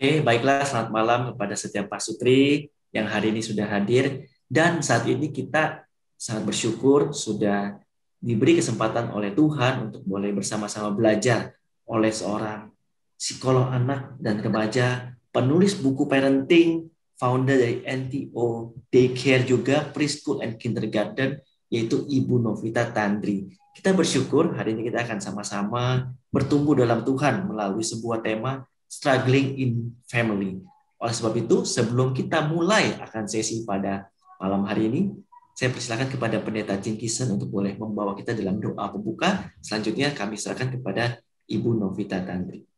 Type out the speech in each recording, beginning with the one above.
Baiklah, selamat malam kepada setiap Pak Sutri yang hari ini sudah hadir. Dan saat ini kita sangat bersyukur sudah diberi kesempatan oleh Tuhan untuk boleh bersama-sama belajar oleh seorang psikolog anak dan remaja, penulis buku parenting, founder dari NTO Daycare juga, Preschool and Kindergarten, yaitu Ibu Novita Tandri. Kita bersyukur hari ini kita akan sama-sama bertumbuh dalam Tuhan melalui sebuah tema struggling in family. Oleh sebab itu, sebelum kita mulai akan sesi pada malam hari ini, saya persilakan kepada Pendeta Jin Kisen untuk boleh membawa kita dalam doa pembuka. Selanjutnya kami serahkan kepada Ibu Novita Tandri.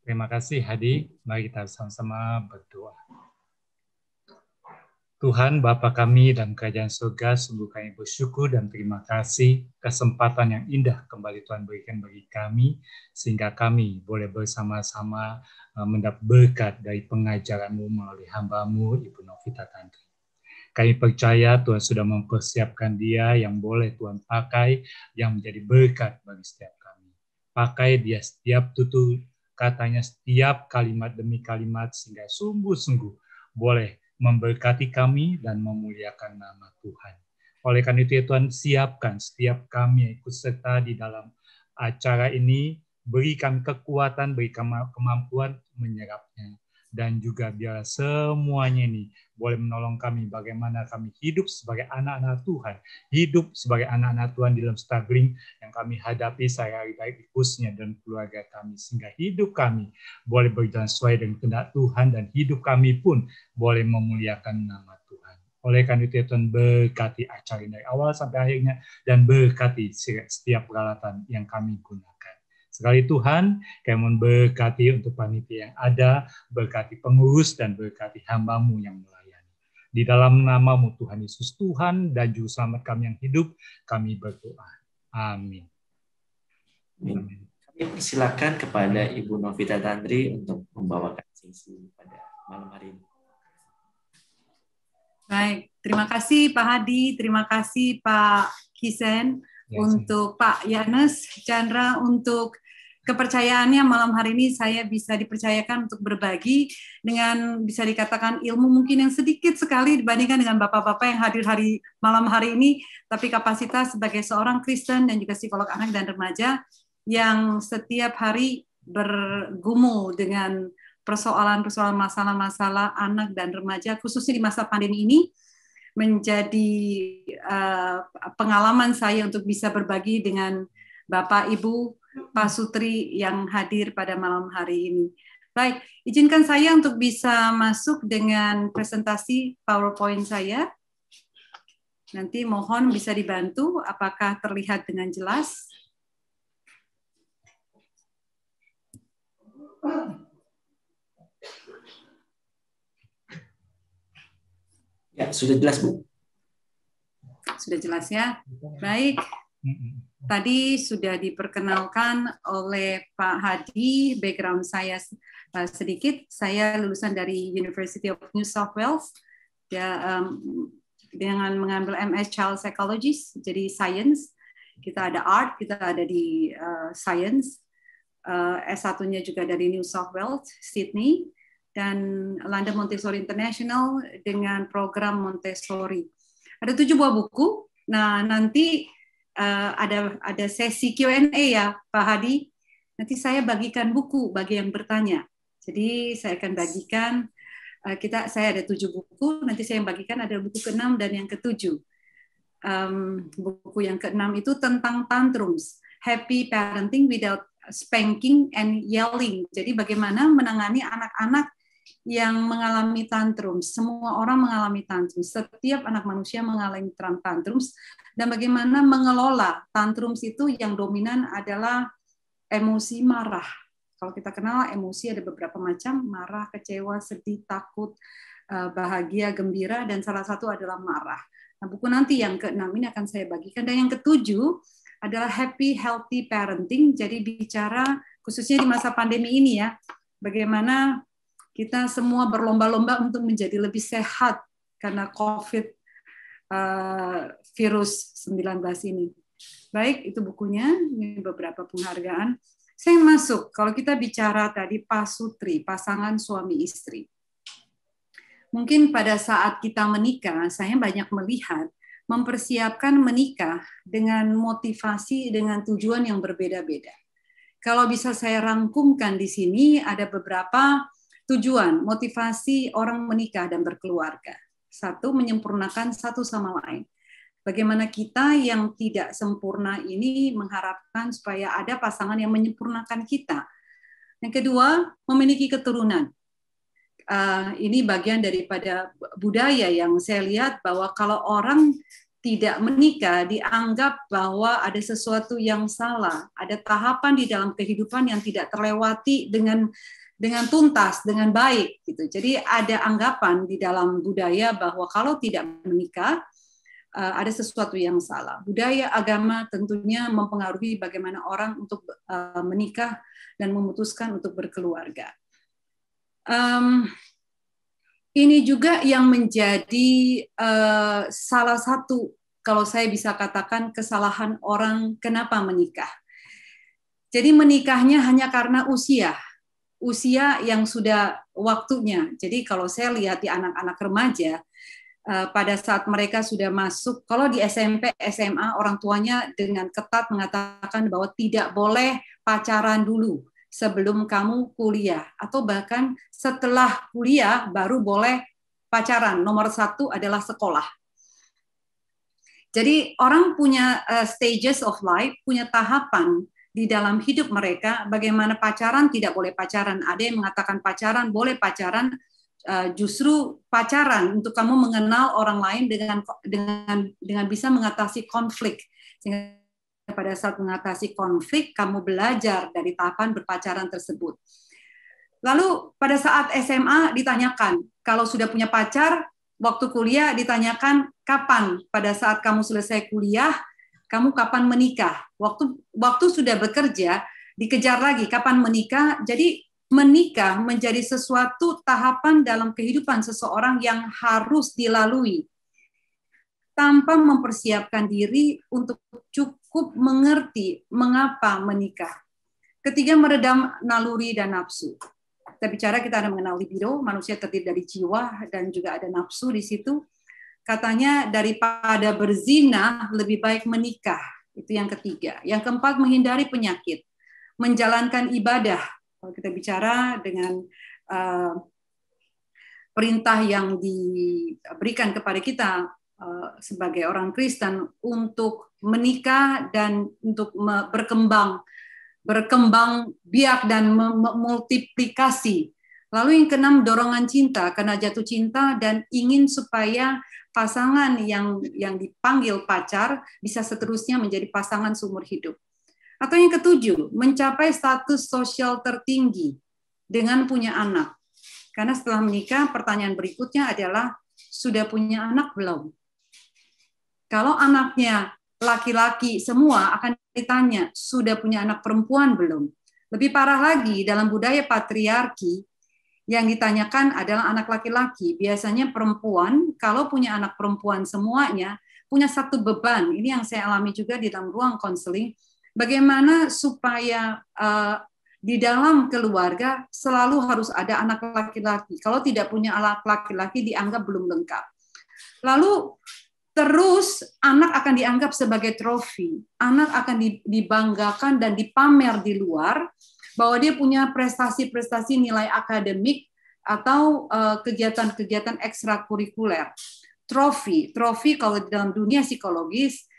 Terima kasih Hadi. Mari kita sama-sama berdoa. Tuhan Bapa kami dalam kerajaan surga, sungguh kami bersyukur dan terima kasih kesempatan yang indah kembali Tuhan berikan bagi kami, sehingga kami boleh bersama-sama mendapat berkat dari pengajaran-Mu melalui hamba-Mu, Ibu Novita Tandri. Kami percaya Tuhan sudah mempersiapkan dia yang boleh Tuhan pakai, yang menjadi berkat bagi setiap kami. Pakai dia setiap tutur katanya, setiap kalimat demi kalimat, sehingga sungguh-sungguh boleh memberkati kami dan memuliakan nama Tuhan. Oleh karena itu ya Tuhan, siapkan setiap kami yang ikut serta di dalam acara ini, beri kami kekuatan, beri kami kemampuan menyerapnya. Dan juga biar semuanya ini boleh menolong kami bagaimana kami hidup sebagai anak-anak Tuhan, hidup sebagai anak-anak Tuhan di dalam struggling yang kami hadapi sehari-hari, baik khususnya dan keluarga kami, sehingga hidup kami boleh berjalan sesuai dengan kehendak Tuhan dan hidup kami pun boleh memuliakan nama Tuhan. Oleh karena itu Tuhan, berkati acara ini dari awal sampai akhirnya dan berkati setiap peralatan yang kami gunakan. Sekali Tuhan, kami mohon berkati untuk panitia yang ada, berkati pengurus dan berkati hamba-Mu yang melayani. Di dalam nama-Mu Tuhan Yesus Tuhan dan Juru Selamat kami yang hidup, kami berdoa. Amin. Amin. Kami persilakan kepada Ibu Novita Tandri untuk membawakan sesi pada malam hari ini. Baik, terima kasih Pak Hadi, terima kasih Pak Kisen, untuk Pak Yanes Chandra, untuk kepercayaannya malam hari ini saya bisa dipercayakan untuk berbagi dengan bisa dikatakan ilmu mungkin yang sedikit sekali dibandingkan dengan bapak-bapak yang hadir malam hari ini, tapi kapasitas sebagai seorang Kristen dan juga psikolog anak dan remaja yang setiap hari bergumul dengan persoalan-persoalan masalah-masalah anak dan remaja, khususnya di masa pandemi ini, menjadi pengalaman saya untuk bisa berbagi dengan Bapak, Ibu, Pak Sutri yang hadir pada malam hari ini. Baik, izinkan saya untuk bisa masuk dengan presentasi PowerPoint saya. Nanti mohon bisa dibantu, apakah terlihat dengan jelas? Ya, sudah jelas, Bu. Sudah jelas ya? Baik. Tadi sudah diperkenalkan oleh Pak Hadi, background saya sedikit. Saya lulusan dari University of New South Wales, ya, dengan mengambil MS Child Psychologist, jadi science. Kita ada art, kita ada di science. S1-nya juga dari New South Wales, Sydney, dan London Montessori International dengan program Montessori. Ada 7 buah buku. Nah, nanti ada sesi Q&A ya, Pak Hadi. Nanti saya bagikan buku bagi yang bertanya. Jadi saya akan bagikan, saya ada 7 buku, nanti saya yang bagikan ada buku ke-6 dan yang ke-7. Buku yang ke-6 itu tentang tantrums, happy parenting without spanking and yelling. Jadi bagaimana menangani anak-anak yang mengalami tantrums. Semua orang mengalami tantrums. Setiap anak manusia mengalami tantrums. Dan bagaimana mengelola tantrums itu yang dominan adalah emosi marah. Kalau kita kenal emosi ada beberapa macam, marah, kecewa, sedih, takut, bahagia, gembira, dan salah satu adalah marah. Nah, buku nanti yang ke-6 ini akan saya bagikan. Dan yang ke-7 adalah happy healthy parenting. Jadi bicara khususnya di masa pandemi ini ya, bagaimana kita semua berlomba-lomba untuk menjadi lebih sehat karena COVID virus 19 ini. Baik, itu bukunya, ini beberapa penghargaan. Saya masuk, kalau kita bicara tadi pasutri, pasangan suami istri. Mungkin pada saat kita menikah, saya banyak melihat mempersiapkan menikah dengan motivasi, dengan tujuan yang berbeda-beda. Kalau bisa saya rangkumkan di sini, ada beberapa tujuan, motivasi orang menikah dan berkeluarga. Satu, menyempurnakan satu sama lain. Bagaimana kita yang tidak sempurna ini mengharapkan supaya ada pasangan yang menyempurnakan kita. Yang kedua, memiliki keturunan. Ini bagian daripada budaya yang saya lihat bahwa kalau orang tidak menikah dianggap bahwa ada sesuatu yang salah, ada tahapan di dalam kehidupan yang tidak terlewati dengan tuntas, dengan baik gitu. Jadi ada anggapan di dalam budaya bahwa kalau tidak menikah ada sesuatu yang salah. Budaya agama tentunya mempengaruhi bagaimana orang untuk menikah dan memutuskan untuk berkeluarga. Ini juga yang menjadi salah satu, kalau saya bisa katakan, kesalahan orang kenapa menikah. Jadi menikahnya hanya karena usia yang sudah waktunya. Jadi kalau saya lihat di anak-anak remaja, pada saat mereka sudah masuk, kalau di SMP, SMA, orang tuanya dengan ketat mengatakan bahwa tidak boleh pacaran dulu sebelum kamu kuliah, atau bahkan setelah kuliah baru boleh pacaran. Nomor satu adalah sekolah. Jadi orang punya stages of life, punya tahapan di dalam hidup mereka, bagaimana pacaran, tidak boleh pacaran. Ada yang mengatakan pacaran, boleh pacaran, justru pacaran untuk kamu mengenal orang lain dengan bisa mengatasi konflik. Sehingga pada saat mengatasi konflik, kamu belajar dari tahapan berpacaran tersebut. Lalu pada saat SMA ditanyakan, kalau sudah punya pacar, waktu kuliah ditanyakan kapan, pada saat kamu selesai kuliah, kamu kapan menikah. Waktu sudah bekerja, dikejar lagi kapan menikah. Jadi menikah menjadi sesuatu tahapan dalam kehidupan seseorang yang harus dilalui tanpa mempersiapkan diri untuk cukup mengerti mengapa menikah. Ketiga, meredam naluri dan nafsu. Kita bicara, kita ada mengenal libido, manusia terdiri dari jiwa dan juga ada nafsu di situ. Katanya daripada berzina lebih baik menikah. Itu yang ketiga. Yang keempat, menghindari penyakit, menjalankan ibadah. Kalau kita bicara dengan perintah yang diberikan kepada kita sebagai orang Kristen untuk menikah dan untuk berkembang biak dan multiplikasi. Lalu yang keenam, dorongan cinta, karena jatuh cinta dan ingin supaya pasangan yang dipanggil pacar bisa seterusnya menjadi pasangan seumur hidup. Atau yang ketujuh, mencapai status sosial tertinggi dengan punya anak. Karena setelah menikah, pertanyaan berikutnya adalah, sudah punya anak belum? Kalau anaknya laki-laki semua akan ditanya, sudah punya anak perempuan belum? Lebih parah lagi, dalam budaya patriarki, yang ditanyakan adalah anak laki-laki. Biasanya perempuan, kalau punya anak perempuan semuanya, punya satu beban. Ini yang saya alami juga di dalam ruang konseling. Bagaimana supaya di dalam keluarga selalu harus ada anak laki-laki. Kalau tidak punya anak laki-laki dianggap belum lengkap. Lalu terus anak akan dianggap sebagai trofi. Anak akan dibanggakan dan dipamer di luar bahwa dia punya prestasi-prestasi nilai akademik atau kegiatan-kegiatan ekstrakurikuler. Trofi kalau di dalam dunia psikologis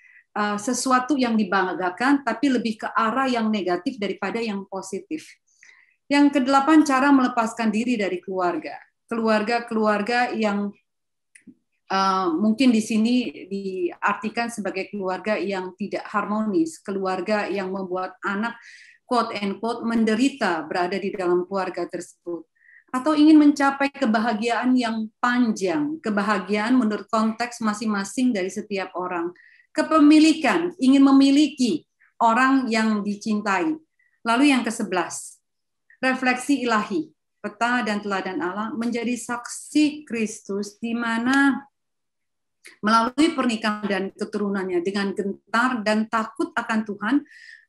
sesuatu yang dibanggakan, tapi lebih ke arah yang negatif daripada yang positif. Yang kedelapan, cara melepaskan diri dari keluarga. Keluarga yang mungkin di sini diartikan sebagai keluarga yang tidak harmonis, keluarga yang membuat anak quote and quote menderita berada di dalam keluarga tersebut. Atau ingin mencapai kebahagiaan yang panjang, kebahagiaan menurut konteks masing-masing dari setiap orang. Kepemilikan, ingin memiliki orang yang dicintai. Lalu yang ke-11, refleksi ilahi, peta dan teladan Allah, menjadi saksi Kristus di mana melalui pernikahan dan keturunannya dengan gentar dan takut akan Tuhan,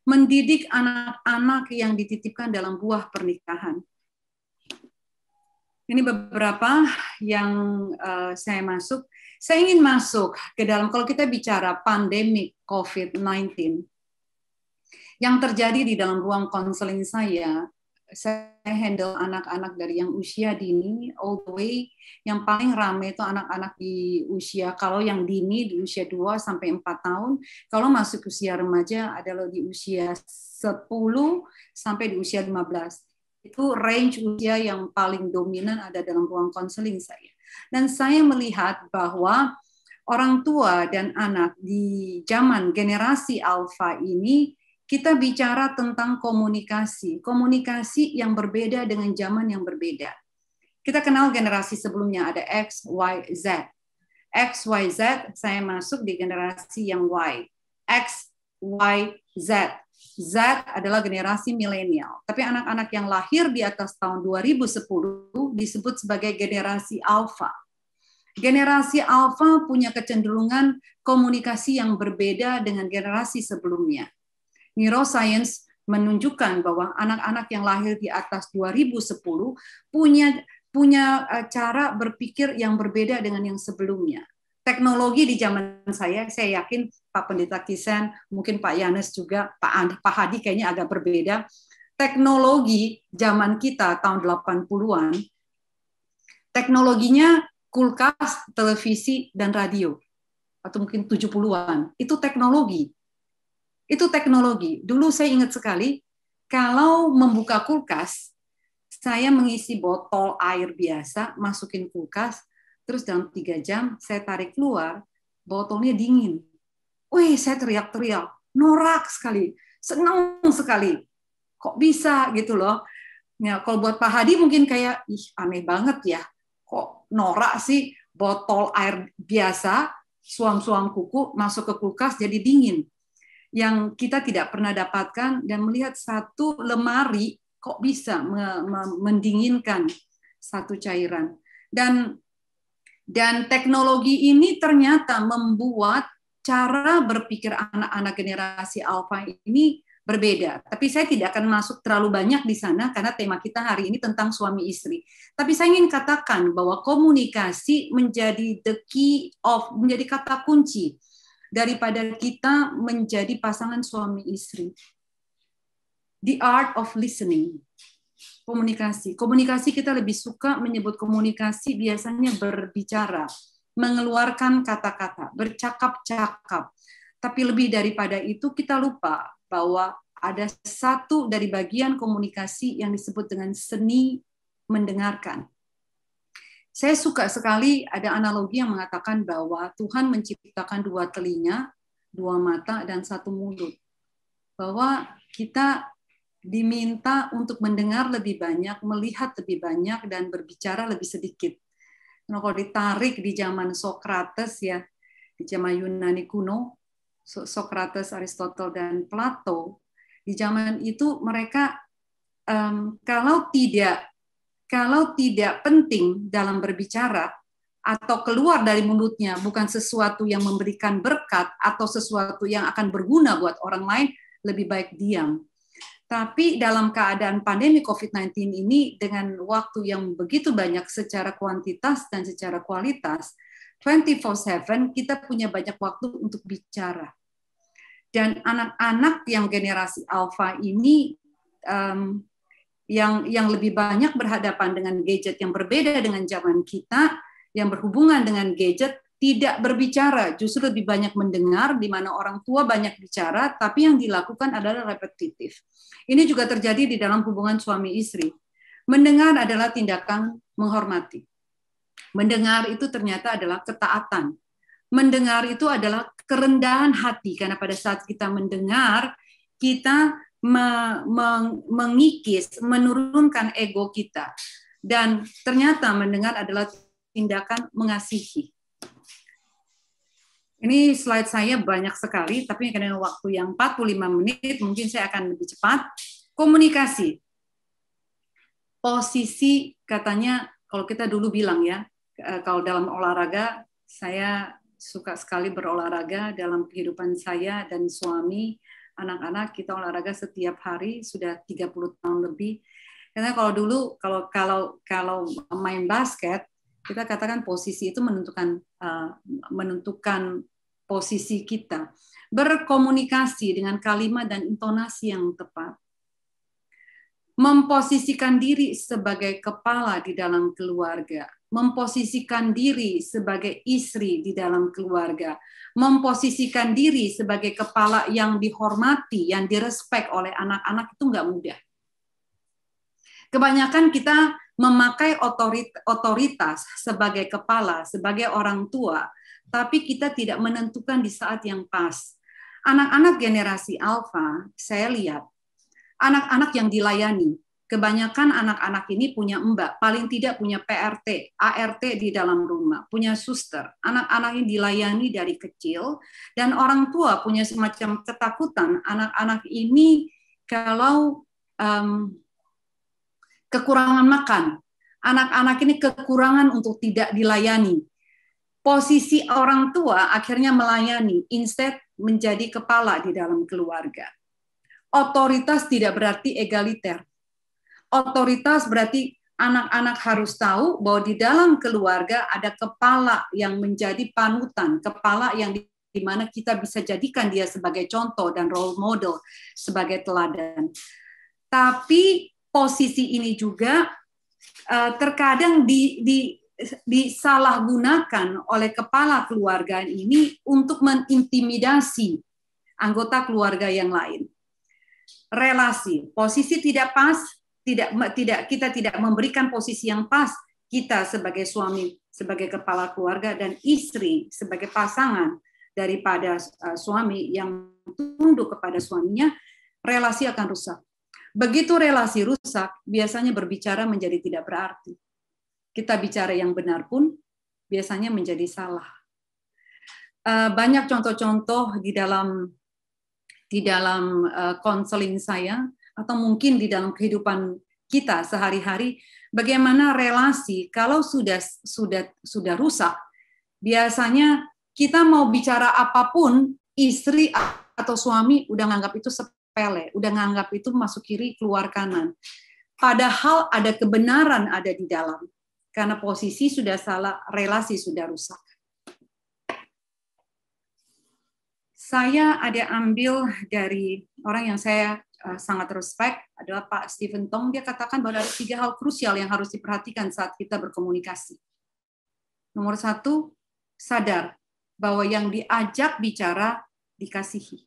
mendidik anak-anak yang dititipkan dalam buah pernikahan. Ini beberapa yang saya masuk. Saya ingin masuk ke dalam, kalau kita bicara pandemi COVID-19, yang terjadi di dalam ruang konseling saya handle anak-anak dari yang usia dini, all the way, yang paling ramai itu anak-anak di usia, kalau yang dini di usia 2 sampai 4 tahun, kalau masuk usia remaja adalah di usia 10 sampai di usia 15. Itu range usia yang paling dominan ada dalam ruang konseling saya. Dan saya melihat bahwa orang tua dan anak di zaman generasi alfa ini, kita bicara tentang komunikasi. Komunikasi yang berbeda dengan zaman yang berbeda. Kita kenal generasi sebelumnya, ada X, Y, Z. X, Y, Z, saya masuk di generasi yang Y. X, Y, Z. Z adalah generasi milenial. Tapi anak-anak yang lahir di atas tahun 2010 disebut sebagai generasi alfa. Generasi alfa punya kecenderungan komunikasi yang berbeda dengan generasi sebelumnya. Neuroscience menunjukkan bahwa anak-anak yang lahir di atas 2010 punya cara berpikir yang berbeda dengan yang sebelumnya. Teknologi di zaman saya yakin Pak Pendeta Kisen, mungkin Pak Yanes juga, Pak Hadi kayaknya agak berbeda. Teknologi zaman kita tahun 80-an, teknologinya kulkas, televisi, dan radio. Atau mungkin 70-an. Itu teknologi. Itu teknologi. Dulu saya ingat sekali, kalau membuka kulkas, saya mengisi botol air biasa, masukin kulkas, terus dalam 3 jam saya tarik keluar, botolnya dingin. Wih, saya teriak-teriak, norak sekali, senang sekali. Kok bisa gitu loh. Ya, kalau buat Pak Hadi mungkin kayak, ih aneh banget ya, kok norak sih botol air biasa, suam-suam kuku, masuk ke kulkas jadi dingin. Yang kita tidak pernah dapatkan dan melihat satu lemari kok bisa mendinginkan satu cairan. Dan teknologi ini ternyata membuat cara berpikir anak-anak generasi alfa ini berbeda. Tapi saya tidak akan masuk terlalu banyak di sana karena tema kita hari ini tentang suami istri. Tapi saya ingin katakan bahwa komunikasi menjadi menjadi kata kunci daripada kita menjadi pasangan suami istri. The art of listening. Komunikasi kita lebih suka menyebut komunikasi biasanya berbicara, mengeluarkan kata-kata, bercakap-cakap. Tapi lebih daripada itu kita lupa bahwa ada satu dari bagian komunikasi yang disebut dengan seni mendengarkan. Saya suka sekali ada analogi yang mengatakan bahwa Tuhan menciptakan 2 telinga, 2 mata, dan 1 mulut. Bahwa kita diminta untuk mendengar lebih banyak, melihat lebih banyak, dan berbicara lebih sedikit. Nah, kalau ditarik di zaman Sokrates ya, di zaman Yunani kuno, Sokrates, Aristotle, dan Plato, di zaman itu mereka kalau tidak penting dalam berbicara atau keluar dari mulutnya bukan sesuatu yang memberikan berkat atau sesuatu yang akan berguna buat orang lain, lebih baik diam. Tapi dalam keadaan pandemi COVID-19 ini dengan waktu yang begitu banyak secara kuantitas dan secara kualitas, 24/7 kita punya banyak waktu untuk bicara. Dan anak-anak yang generasi alfa ini yang lebih banyak berhadapan dengan gadget yang berbeda dengan zaman kita, yang berhubungan dengan gadget, tidak berbicara, justru lebih banyak mendengar, di mana orang tua banyak bicara, tapi yang dilakukan adalah repetitif. Ini juga terjadi di dalam hubungan suami istri. Mendengar adalah tindakan menghormati. Mendengar itu ternyata adalah ketaatan. Mendengar itu adalah kerendahan hati, karena pada saat kita mendengar, kita mengikis, menurunkan ego kita. Dan ternyata mendengar adalah tindakan mengasihi. Ini slide saya banyak sekali, tapi karena waktu yang 45 menit, mungkin saya akan lebih cepat. Komunikasi. Posisi katanya, kalau kita dulu bilang ya, kalau dalam olahraga, saya suka sekali berolahraga dalam kehidupan saya dan suami. anak-anak kita olahraga setiap hari sudah 30 tahun lebih. Karena kalau dulu kalau main basket, kita katakan posisi itu menentukan posisi kita. Berkomunikasi dengan kalimat dan intonasi yang tepat. Memposisikan diri sebagai kepala di dalam keluarga, memposisikan diri sebagai istri di dalam keluarga, memposisikan diri sebagai kepala yang dihormati, yang direspek oleh anak-anak itu nggak mudah. Kebanyakan kita memakai otoritas sebagai kepala, sebagai orang tua, tapi kita tidak menentukan di saat yang pas. Anak-anak generasi Alpha, saya lihat, anak-anak yang dilayani, kebanyakan anak-anak ini punya mbak, paling tidak punya PRT, ART di dalam rumah, punya suster. Anak-anak ini dilayani dari kecil, dan orang tua punya semacam ketakutan. Anak-anak ini kalau kekurangan makan, anak-anak ini kekurangan untuk tidak dilayani. Posisi orang tua akhirnya melayani, instead menjadi kepala di dalam keluarga. Otoritas tidak berarti egaliter. Otoritas berarti anak-anak harus tahu bahwa di dalam keluarga ada kepala yang menjadi panutan, kepala yang di mana kita bisa jadikan dia sebagai contoh dan role model, sebagai teladan. Tapi posisi ini juga terkadang disalahgunakan oleh kepala keluarga ini untuk mengintimidasi anggota keluarga yang lain. Relasi, posisi tidak pas, kita tidak memberikan posisi yang pas, kita sebagai suami, sebagai kepala keluarga, dan istri sebagai pasangan daripada suami yang tunduk kepada suaminya, relasi akan rusak. Begitu relasi rusak, biasanya berbicara menjadi tidak berarti. Kita bicara yang benar pun biasanya menjadi salah. Banyak contoh-contoh di dalam konseling saya, atau mungkin di dalam kehidupan kita sehari-hari, bagaimana relasi kalau sudah rusak, biasanya kita mau bicara apapun, istri atau suami udah nganggap itu sepele, udah nganggap itu masuk kiri keluar kanan. Padahal ada kebenaran ada di dalam, karena posisi sudah salah, relasi sudah rusak. Saya ada ambil dari orang yang saya sangat respect, adalah Pak Stephen Tong. Dia katakan bahwa ada 3 hal krusial yang harus diperhatikan saat kita berkomunikasi. Nomor 1, sadar bahwa yang diajak bicara dikasihi.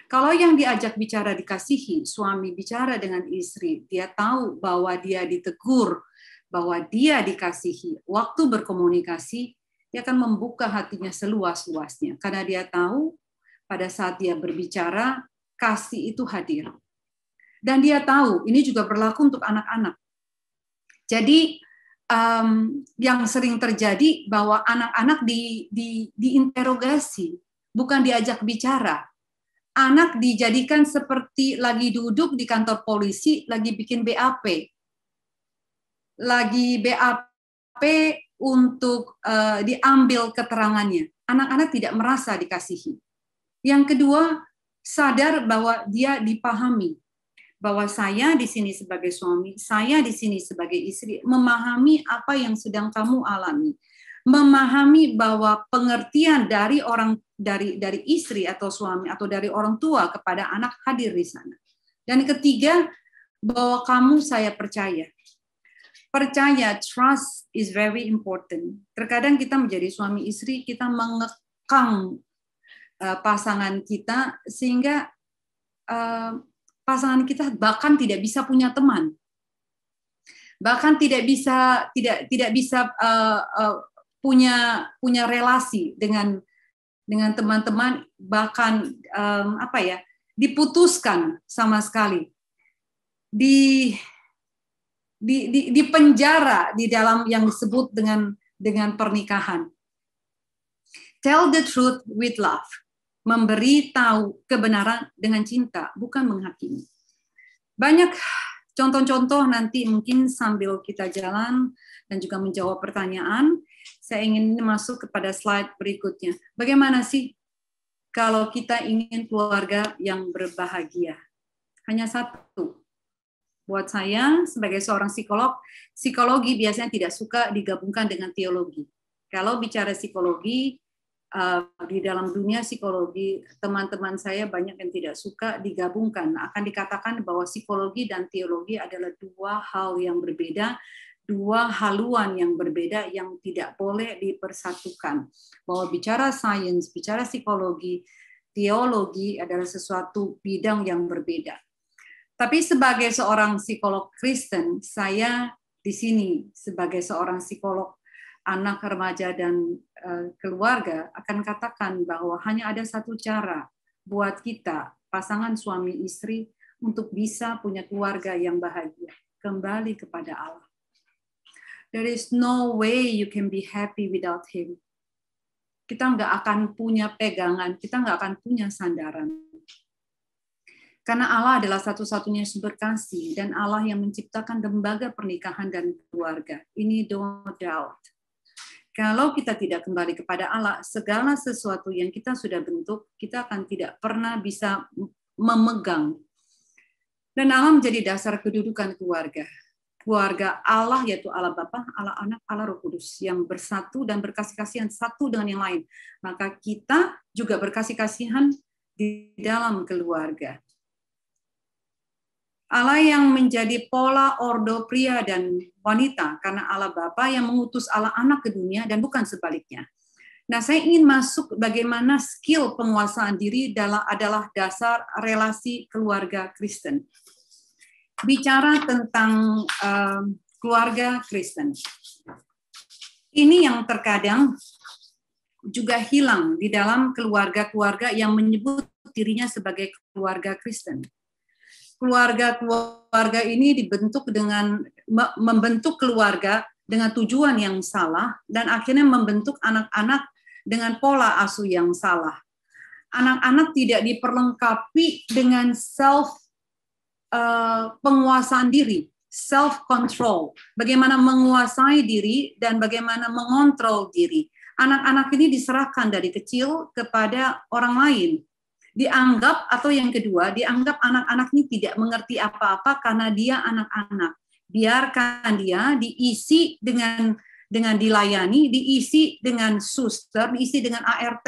Kalau yang diajak bicara dikasihi, suami bicara dengan istri, dia tahu bahwa dia ditegur, bahwa dia dikasihi. Waktu berkomunikasi, dia akan membuka hatinya seluas-luasnya. Karena dia tahu pada saat dia berbicara, kasih itu hadir. Dan dia tahu, ini juga berlaku untuk anak-anak. Jadi, yang sering terjadi bahwa anak-anak diinterogasi, bukan diajak bicara. Anak dijadikan seperti lagi duduk di kantor polisi, lagi bikin BAP. Lagi BAP untuk diambil keterangannya. Anak-anak tidak merasa dikasihi. Yang kedua, sadar bahwa dia dipahami. Bahwa saya di sini sebagai suami, saya di sini sebagai istri, memahami apa yang sedang kamu alami. Memahami bahwa pengertian dari istri atau suami atau dari orang tua kepada anak hadir di sana. Dan ketiga, bahwa kamu saya percaya. Percaya, trust is very important. Terkadang kita menjadi suami istri, kita mengekang pasangan kita sehingga pasangan kita bahkan tidak bisa punya teman, bahkan tidak bisa punya relasi dengan teman-teman, bahkan diputuskan sama sekali, di penjara di dalam yang disebut dengan pernikahan. Tell the truth with love. Memberi tahu kebenaran dengan cinta, bukan menghakimi. Banyak contoh-contoh nanti mungkin sambil kita jalan dan juga menjawab pertanyaan. Saya ingin masuk kepada slide berikutnya. Bagaimana sih kalau kita ingin keluarga yang berbahagia. Hanya satu. Buat saya, sebagai seorang psikolog, psikologi biasanya tidak suka digabungkan dengan teologi. Kalau bicara psikologi, di dalam dunia psikologi, teman-teman saya banyak yang tidak suka digabungkan. Akan dikatakan bahwa psikologi dan teologi adalah dua hal yang berbeda, dua haluan yang berbeda yang tidak boleh dipersatukan. Bahwa bicara sains, bicara psikologi, teologi adalah sesuatu bidang yang berbeda. Tapi sebagai seorang psikolog Kristen, saya di sini sebagai seorang psikolog anak, remaja, dan keluarga akan katakan bahwa hanya ada satu cara buat kita, pasangan suami istri, untuk bisa punya keluarga yang bahagia, kembali kepada Allah. There is no way you can be happy without Him. Kita nggak akan punya pegangan, kita nggak akan punya sandaran. Karena Allah adalah satu-satunya sumber kasih, dan Allah yang menciptakan lembaga pernikahan dan keluarga. Ini no doubt. Kalau kita tidak kembali kepada Allah, segala sesuatu yang kita sudah bentuk, kita akan tidak pernah bisa memegang. Dan Allah menjadi dasar kedudukan keluarga. Keluarga Allah, yaitu Allah Bapa, Allah Anak, Allah Roh Kudus, yang bersatu dan berkasih-kasihan satu dengan yang lain. Maka kita juga berkasih-kasihan di dalam keluarga. Allah yang menjadi pola ordo pria dan wanita, karena Allah Bapa yang mengutus Allah Anak ke dunia dan bukan sebaliknya. Nah, saya ingin masuk bagaimana skill penguasaan diri adalah dasar relasi keluarga Kristen. Bicara tentang keluarga Kristen. Ini yang terkadang juga hilang di dalam keluarga-keluarga yang menyebut dirinya sebagai keluarga Kristen. Keluarga-keluarga ini dibentuk dengan membentuk keluarga dengan tujuan yang salah dan akhirnya membentuk anak-anak dengan pola asuh yang salah. Anak-anak tidak diperlengkapi dengan penguasaan diri, self-control, bagaimana menguasai diri dan bagaimana mengontrol diri. Anak-anak ini diserahkan dari kecil kepada orang lain. Dianggap, atau yang kedua, dianggap anak-anak ini tidak mengerti apa-apa karena dia anak-anak. Biarkan dia diisi dengan dilayani, diisi dengan suster, diisi dengan ART.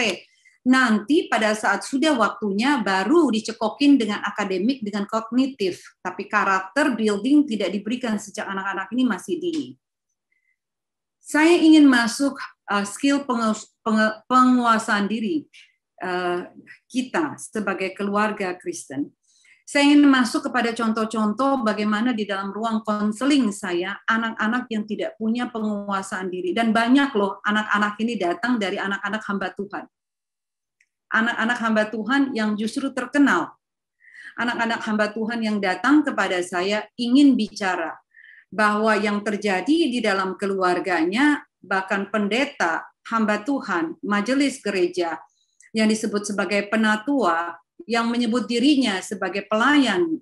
Nanti pada saat sudah waktunya baru dicekokin dengan akademik, dengan kognitif. Tapi karakter building tidak diberikan sejak anak-anak ini masih dini. Saya ingin masuk skill penguasaan diri kita sebagai keluarga Kristen. Saya ingin masuk kepada contoh-contoh bagaimana di dalam ruang konseling saya, anak-anak yang tidak punya penguasaan diri. Dan banyak loh anak-anak ini datang dari anak-anak hamba Tuhan. Anak-anak hamba Tuhan yang justru terkenal. Anak-anak hamba Tuhan yang datang kepada saya ingin bicara bahwa yang terjadi di dalam keluarganya, bahkan pendeta, hamba Tuhan, majelis gereja, yang disebut sebagai penatua, yang menyebut dirinya sebagai pelayan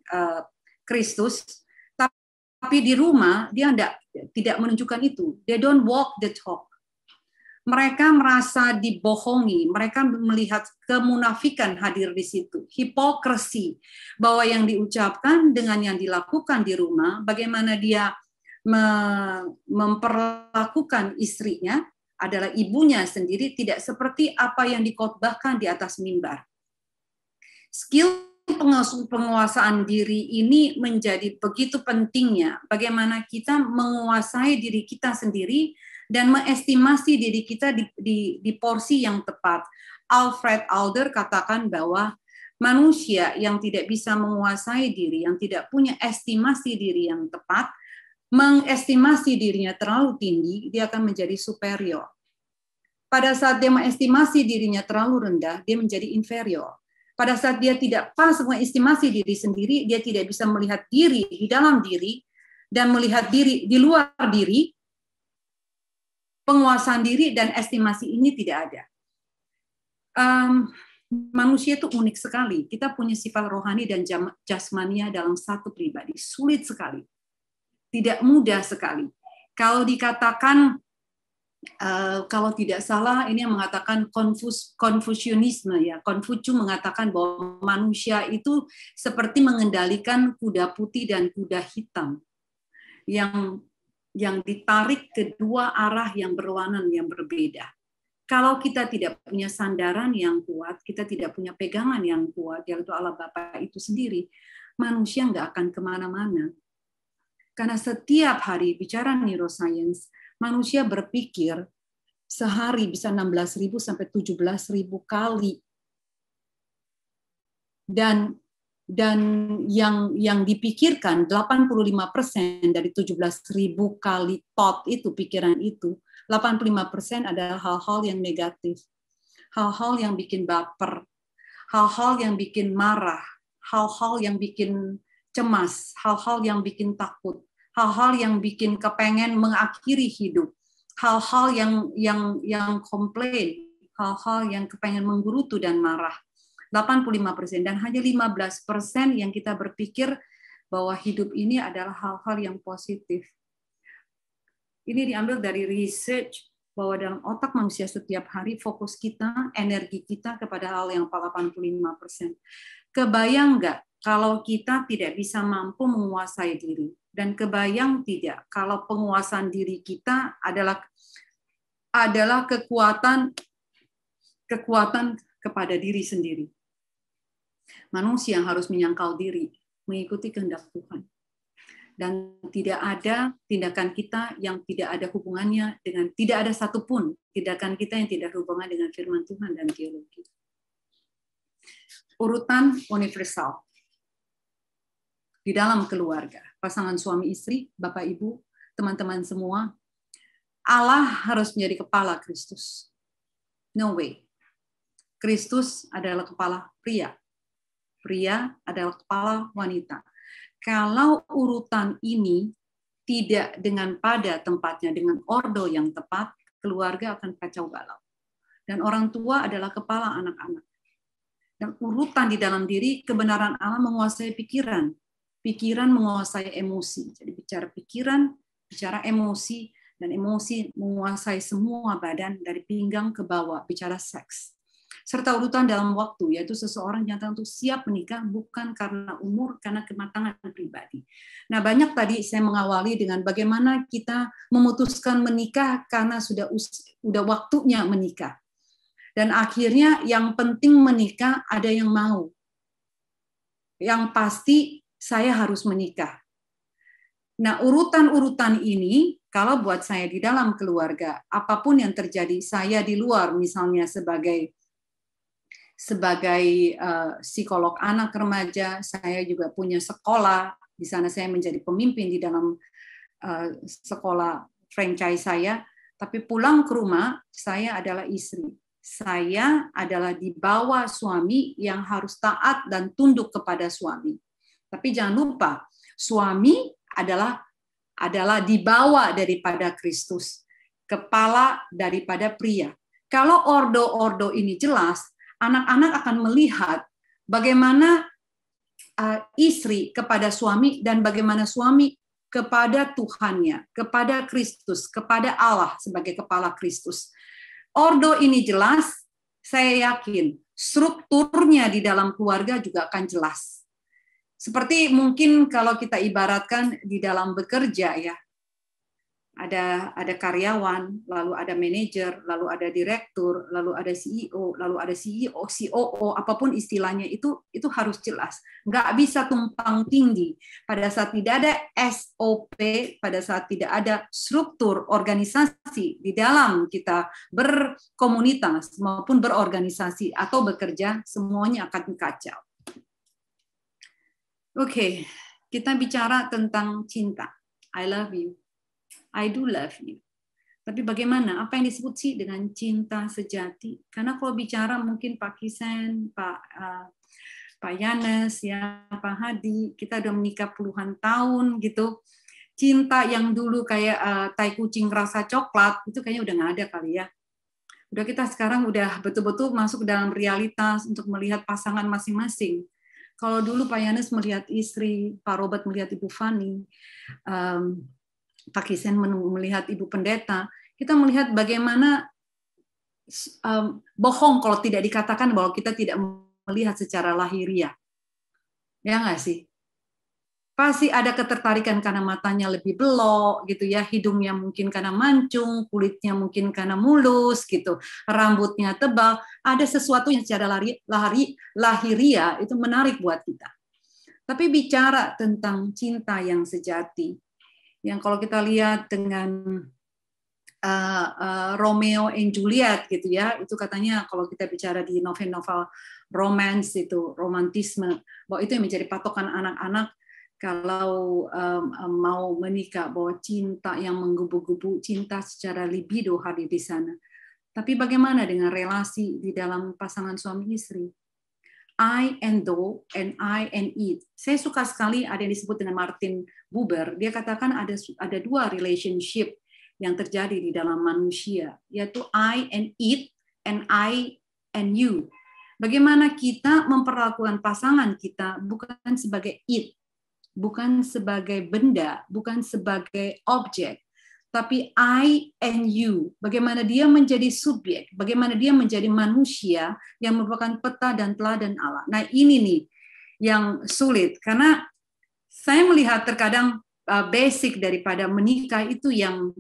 Kristus, tapi di rumah dia tidak menunjukkan itu. They don't walk the talk. Mereka merasa dibohongi, mereka melihat kemunafikan hadir di situ, hipokrisi, bahwa yang diucapkan dengan yang dilakukan di rumah, bagaimana dia memperlakukan istrinya adalah ibunya sendiri, tidak seperti apa yang dikhotbahkan di atas mimbar. Skill penguasaan diri ini menjadi begitu pentingnya, bagaimana kita menguasai diri kita sendiri dan mengestimasi diri kita di porsi yang tepat. Alfred Adler katakan bahwa manusia yang tidak bisa menguasai diri, yang tidak punya estimasi diri yang tepat, mengestimasi dirinya terlalu tinggi, dia akan menjadi superior. Pada saat dia mengestimasi dirinya terlalu rendah, dia menjadi inferior. Pada saat dia tidak pas mengestimasi diri sendiri, dia tidak bisa melihat diri di dalam diri dan melihat diri di luar diri. Penguasaan diri dan estimasi ini tidak ada. Manusia itu unik sekali. Kita punya sifat rohani dan jasmania dalam satu pribadi. Sulit sekali. Tidak mudah sekali. Kalau dikatakan kalau tidak salah ini yang mengatakan Konfusianisme ya. Konfusius mengatakan bahwa manusia itu seperti mengendalikan kuda putih dan kuda hitam yang ditarik ke dua arah yang berlawanan yang berbeda. Kalau kita tidak punya sandaran yang kuat, kita tidak punya pegangan yang kuat, yaitu Allah Bapa itu sendiri, manusia nggak akan kemana-mana. Karena setiap hari bicara neuroscience, manusia berpikir sehari bisa 16.000 sampai 17.000 kali. Dan yang dipikirkan 85% dari 17.000 kali thought itu, pikiran itu, 85% adalah hal-hal yang negatif. Hal-hal yang bikin baper, hal-hal yang bikin marah, hal-hal yang bikin cemas, hal-hal yang bikin takut, hal-hal yang bikin kepengen mengakhiri hidup, hal-hal yang komplain, hal-hal yang kepengen menggerutu dan marah. 85% dan hanya 15% yang kita berpikir bahwa hidup ini adalah hal-hal yang positif. Ini diambil dari research bahwa dalam otak manusia setiap hari fokus kita, energi kita kepada hal yang 85%. Kebayang nggak kalau kita tidak bisa mampu menguasai diri? Dan kebayang tidak kalau penguasaan diri kita adalah kekuatan kepada diri sendiri. Manusia harus menyangkal diri, mengikuti kehendak Tuhan. Dan tidak ada tindakan kita yang tidak ada hubungannya dengan, tidak ada satupun tindakan kita yang tidak hubungan dengan firman Tuhan dan teologi. Urutan universal. Di dalam keluarga, pasangan suami istri, Bapak Ibu, teman-teman semua, Allah harus menjadi kepala Kristus. No way. Kristus adalah kepala pria. Pria adalah kepala wanita. Kalau urutan ini tidak dengan pada tempatnya, dengan ordo yang tepat, keluarga akan kacau balau. Dan orang tua adalah kepala anak-anak. Dan urutan di dalam diri, kebenaran Allah menguasai pikiran. Pikiran menguasai emosi. Jadi bicara pikiran, bicara emosi, dan emosi menguasai semua badan dari pinggang ke bawah, bicara seks. Serta urutan dalam waktu, yaitu seseorang yang untuk siap menikah bukan karena umur, karena kematangan pribadi. Nah, banyak tadi saya mengawali dengan bagaimana kita memutuskan menikah karena sudah waktunya menikah. Dan akhirnya yang penting menikah ada yang mau. Yang pasti saya harus menikah. Nah, urutan-urutan ini, kalau buat saya di dalam keluarga, apapun yang terjadi, saya di luar misalnya sebagai psikolog anak remaja, saya juga punya sekolah, di sana saya menjadi pemimpin di dalam sekolah franchise saya, tapi pulang ke rumah, saya adalah istri. Saya adalah di bawah suami yang harus taat dan tunduk kepada suami. Tapi jangan lupa, suami adalah di bawah daripada Kristus, kepala daripada pria. Kalau ordo-ordo ini jelas, anak-anak akan melihat bagaimana istri kepada suami dan bagaimana suami kepada Tuhannya, kepada Kristus, kepada Allah sebagai kepala Kristus. Ordo ini jelas, saya yakin strukturnya di dalam keluarga juga akan jelas. Seperti mungkin kalau kita ibaratkan di dalam bekerja ya, ada karyawan, lalu ada manajer, lalu ada direktur, lalu ada CEO, lalu ada CEO, COO, apapun istilahnya itu harus jelas. Nggak bisa tumpang tindih. Pada saat tidak ada SOP, pada saat tidak ada struktur organisasi di dalam kita berkomunitas maupun berorganisasi atau bekerja, semuanya akan kacau. Oke, kita bicara tentang cinta. I love you. I do love you. Tapi bagaimana? Apa yang disebut sih dengan cinta sejati? Karena kalau bicara mungkin Pak Kisen, Pak Yanes, ya, Pak Hadi, kita udah menikah puluhan tahun gitu. Cinta yang dulu kayak tai kucing rasa coklat, itu kayaknya udah nggak ada kali ya. Udah kita sekarang udah betul-betul masuk dalam realitas untuk melihat pasangan masing-masing. Kalau dulu Pak Yanes melihat istri, Pak Robert melihat Ibu Fani, Pak Kisen melihat Ibu Pendeta, kita melihat bagaimana bohong kalau tidak dikatakan bahwa kita tidak melihat secara lahiriah. Ya nggak sih? Pasti ada ketertarikan karena matanya lebih belok gitu ya, hidungnya mungkin karena mancung, kulitnya mungkin karena mulus gitu, rambutnya tebal. Ada sesuatu yang secara lahiriah itu menarik buat kita. Tapi bicara tentang cinta yang sejati, yang kalau kita lihat dengan Romeo and Juliet gitu ya, itu katanya kalau kita bicara di novel-novel romance itu, romantisme, bahwa itu yang menjadi patokan anak-anak kalau mau menikah, bahwa cinta yang menggebu-gebu, cinta secara libido hadir di sana. Tapi bagaimana dengan relasi di dalam pasangan suami istri? I and thou and I and it. Saya suka sekali ada yang disebut dengan Martin Buber. Dia katakan ada dua relationship yang terjadi di dalam manusia, yaitu I and it and I and you. Bagaimana kita memperlakukan pasangan kita bukan sebagai it, bukan sebagai benda, bukan sebagai objek, tapi I and you. Bagaimana dia menjadi subjek, bagaimana dia menjadi manusia yang merupakan peta dan teladan Allah. Nah ini nih yang sulit, karena saya melihat terkadang basic daripada menikah itu yang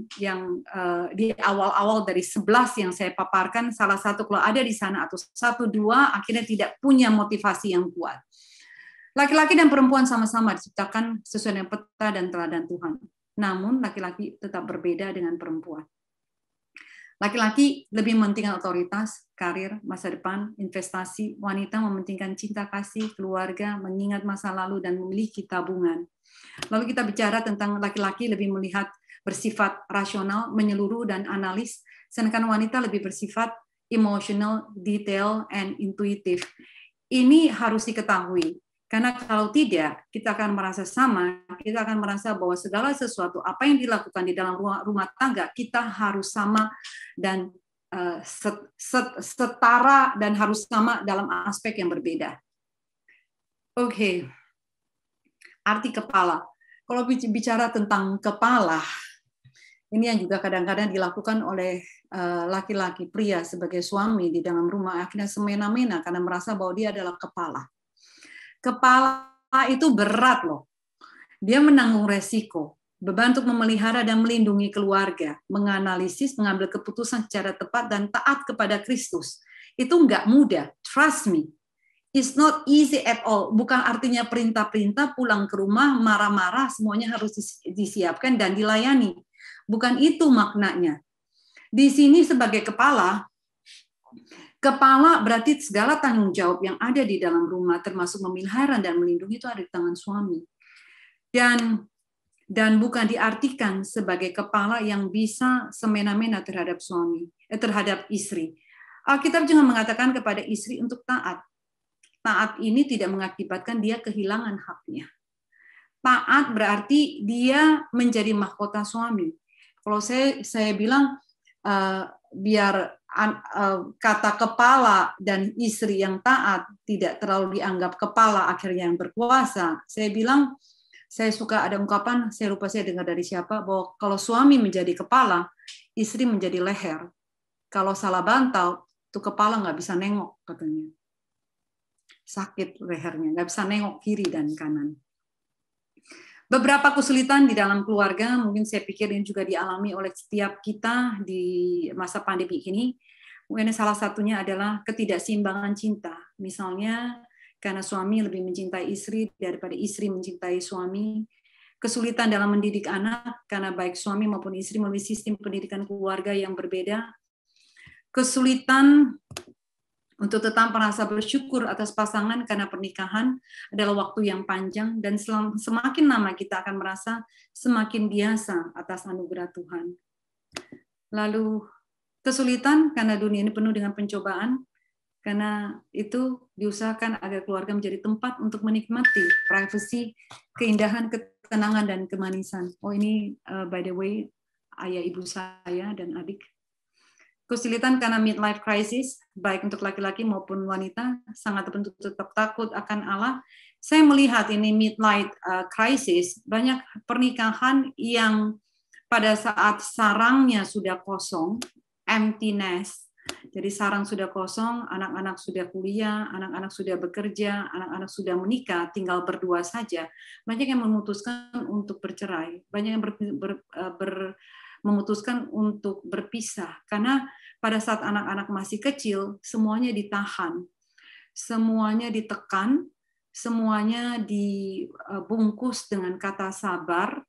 di awal-awal dari 11 yang saya paparkan, salah satu kalau ada di sana atau 1-2 akhirnya tidak punya motivasi yang kuat. Laki-laki dan perempuan sama-sama diciptakan sesuai dengan peta dan teladan Tuhan. Namun laki-laki tetap berbeda dengan perempuan. Laki-laki lebih mementingkan otoritas, karir, masa depan, investasi. Wanita mementingkan cinta kasih, keluarga, mengingat masa lalu, dan memiliki tabungan. Lalu kita bicara tentang laki-laki lebih melihat bersifat rasional, menyeluruh, dan analis. Sedangkan wanita lebih bersifat emotional, detail, and intuitive. Ini harus diketahui. Karena kalau tidak, kita akan merasa sama, kita akan merasa bahwa segala sesuatu, apa yang dilakukan di dalam rumah tangga, kita harus sama dan setara dan harus sama dalam aspek yang berbeda. Oke. Arti kepala. Kalau bicara tentang kepala, ini yang juga kadang-kadang dilakukan oleh laki-laki pria sebagai suami di dalam rumah, akhirnya semena-mena karena merasa bahwa dia adalah kepala. Kepala itu berat loh. Dia menanggung resiko, beban untuk memelihara dan melindungi keluarga, menganalisis, mengambil keputusan secara tepat dan taat kepada Kristus. Itu nggak mudah, trust me. It's not easy at all. Bukan artinya perintah-perintah pulang ke rumah marah-marah semuanya harus disiapkan dan dilayani. Bukan itu maknanya. Di sini sebagai kepala berarti segala tanggung jawab yang ada di dalam rumah, termasuk memelihara dan melindungi, itu ada di tangan suami. Dan bukan diartikan sebagai kepala yang bisa semena-mena terhadap terhadap istri. Alkitab juga mengatakan kepada istri untuk taat. Taat ini tidak mengakibatkan dia kehilangan haknya. Taat berarti dia menjadi mahkota suami. Kalau saya bilang biar kata kepala dan istri yang taat tidak terlalu dianggap kepala akhirnya yang berkuasa. Saya bilang, saya suka ada ungkapan, saya lupa saya dengar dari siapa, bahwa kalau suami menjadi kepala, istri menjadi leher. Kalau salah bantal, tuh kepala nggak bisa nengok katanya. Sakit lehernya, nggak bisa nengok kiri dan kanan. Beberapa kesulitan di dalam keluarga, mungkin saya pikir ini juga dialami oleh setiap kita di masa pandemi ini. Mungkin salah satunya adalah ketidakseimbangan cinta. Misalnya, karena suami lebih mencintai istri daripada istri mencintai suami. Kesulitan dalam mendidik anak, karena baik suami maupun istri melalui sistem pendidikan keluarga yang berbeda. Kesulitan untuk tetap merasa bersyukur atas pasangan karena pernikahan adalah waktu yang panjang dan semakin lama kita akan merasa semakin biasa atas anugerah Tuhan. Lalu kesulitan karena dunia ini penuh dengan pencobaan, karena itu diusahakan agar keluarga menjadi tempat untuk menikmati privasi, keindahan, ketenangan, dan kemanisan. Oh ini by the way ayah ibu saya dan adik. Kesulitan karena midlife crisis, baik untuk laki-laki maupun wanita, sangat terbentuk tetap takut akan Allah. Saya melihat ini midlife crisis, banyak pernikahan yang pada saat sarangnya sudah kosong, empty nest, jadi sarang sudah kosong, anak-anak sudah kuliah, anak-anak sudah bekerja, anak-anak sudah menikah, tinggal berdua saja. Banyak yang memutuskan untuk bercerai, banyak yang memutuskan untuk berpisah. Karena pada saat anak-anak masih kecil, semuanya ditahan, semuanya ditekan, semuanya dibungkus dengan kata sabar,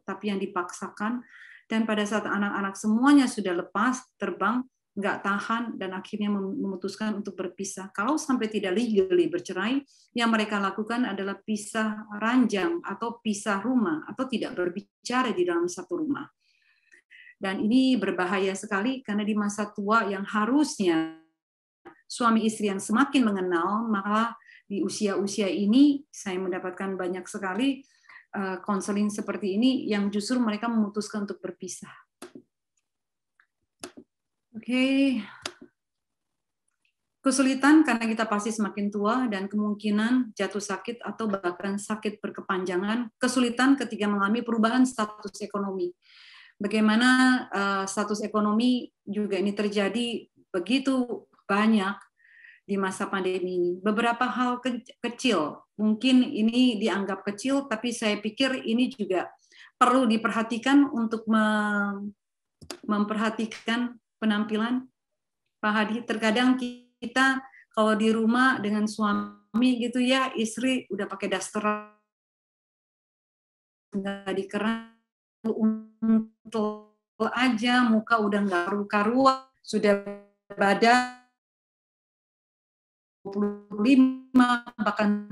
tapi yang dipaksakan. Dan pada saat anak-anak semuanya sudah lepas, terbang, nggak tahan, dan akhirnya memutuskan untuk berpisah. Kalau sampai tidak legally bercerai, yang mereka lakukan adalah pisah ranjang atau pisah rumah, atau tidak berbicara di dalam satu rumah. Dan ini berbahaya sekali, karena di masa tua yang harusnya suami istri yang semakin mengenal, malah di usia-usia ini saya mendapatkan banyak sekali konseling seperti ini yang justru mereka memutuskan untuk berpisah. Oke. Kesulitan karena kita pasti semakin tua dan kemungkinan jatuh sakit atau bahkan sakit berkepanjangan. Kesulitan ketika mengalami perubahan status ekonomi. Bagaimana status ekonomi juga ini terjadi begitu banyak di masa pandemi ini. Beberapa hal kecil, mungkin ini dianggap kecil, tapi saya pikir ini juga perlu diperhatikan untuk memperhatikan penampilan. Pak Hadi, terkadang kita kalau di rumah dengan suami gitu ya, istri udah pakai daster, nggak dikerang, untul aja, muka udah nggak karu-karuan, sudah badan 25, bahkan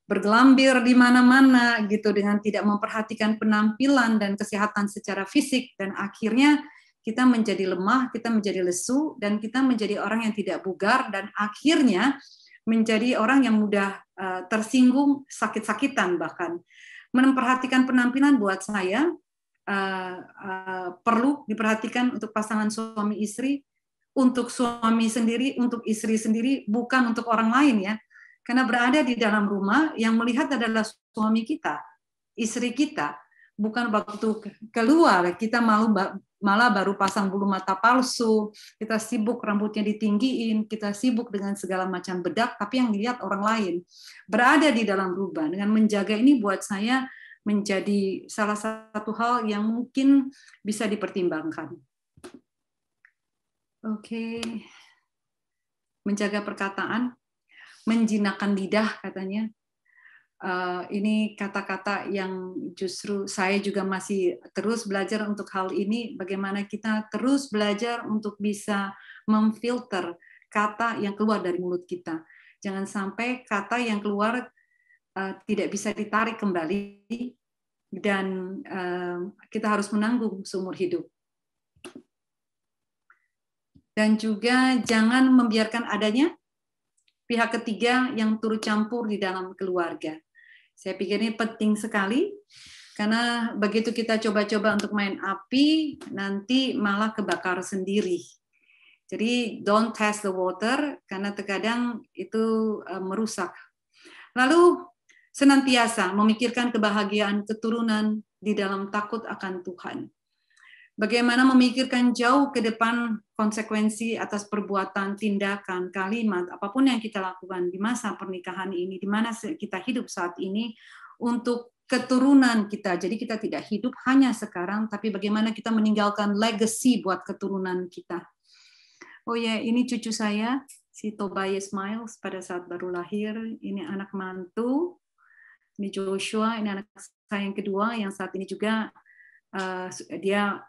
bergelambir di mana-mana gitu, dengan tidak memperhatikan penampilan dan kesehatan secara fisik, dan akhirnya kita menjadi lemah, kita menjadi lesu, dan kita menjadi orang yang tidak bugar, dan akhirnya menjadi orang yang mudah tersinggung, sakit-sakitan bahkan. Memperhatikan penampilan buat saya perlu diperhatikan untuk pasangan suami istri, untuk suami sendiri, untuk istri sendiri, bukan untuk orang lain ya. Karena berada di dalam rumah, yang melihat adalah suami kita, istri kita, bukan waktu keluar, kita malah baru pasang bulu mata palsu, kita sibuk rambutnya ditinggiin, kita sibuk dengan segala macam bedak, tapi yang dilihat orang lain. Berada di dalam rumah, dengan menjaga ini buat saya menjadi salah satu hal yang mungkin bisa dipertimbangkan. Oke. Menjaga perkataan, menjinakkan lidah katanya. Ini kata-kata yang justru saya juga masih terus belajar untuk hal ini, bagaimana kita terus belajar untuk bisa memfilter kata yang keluar dari mulut kita. Jangan sampai kata yang keluar tidak bisa ditarik kembali, dan kita harus menanggung seumur hidup. Dan juga jangan membiarkan adanya pihak ketiga yang turut campur di dalam keluarga. Saya pikir ini penting sekali, karena begitu kita coba-coba untuk main api, nanti malah kebakar sendiri. Jadi don't test the water, karena terkadang itu merusak. Lalu senantiasa memikirkan kebahagiaan keturunan di dalam takut akan Tuhan. Bagaimana memikirkan jauh ke depan konsekuensi atas perbuatan, tindakan, kalimat, apapun yang kita lakukan di masa pernikahan ini, di mana kita hidup saat ini, untuk keturunan kita. Jadi kita tidak hidup hanya sekarang, tapi bagaimana kita meninggalkan legacy buat keturunan kita. Oh ya, ini cucu saya, si Tobias Miles, pada saat baru lahir. Ini anak mantu, ini Joshua, ini anak saya yang kedua, yang saat ini juga dia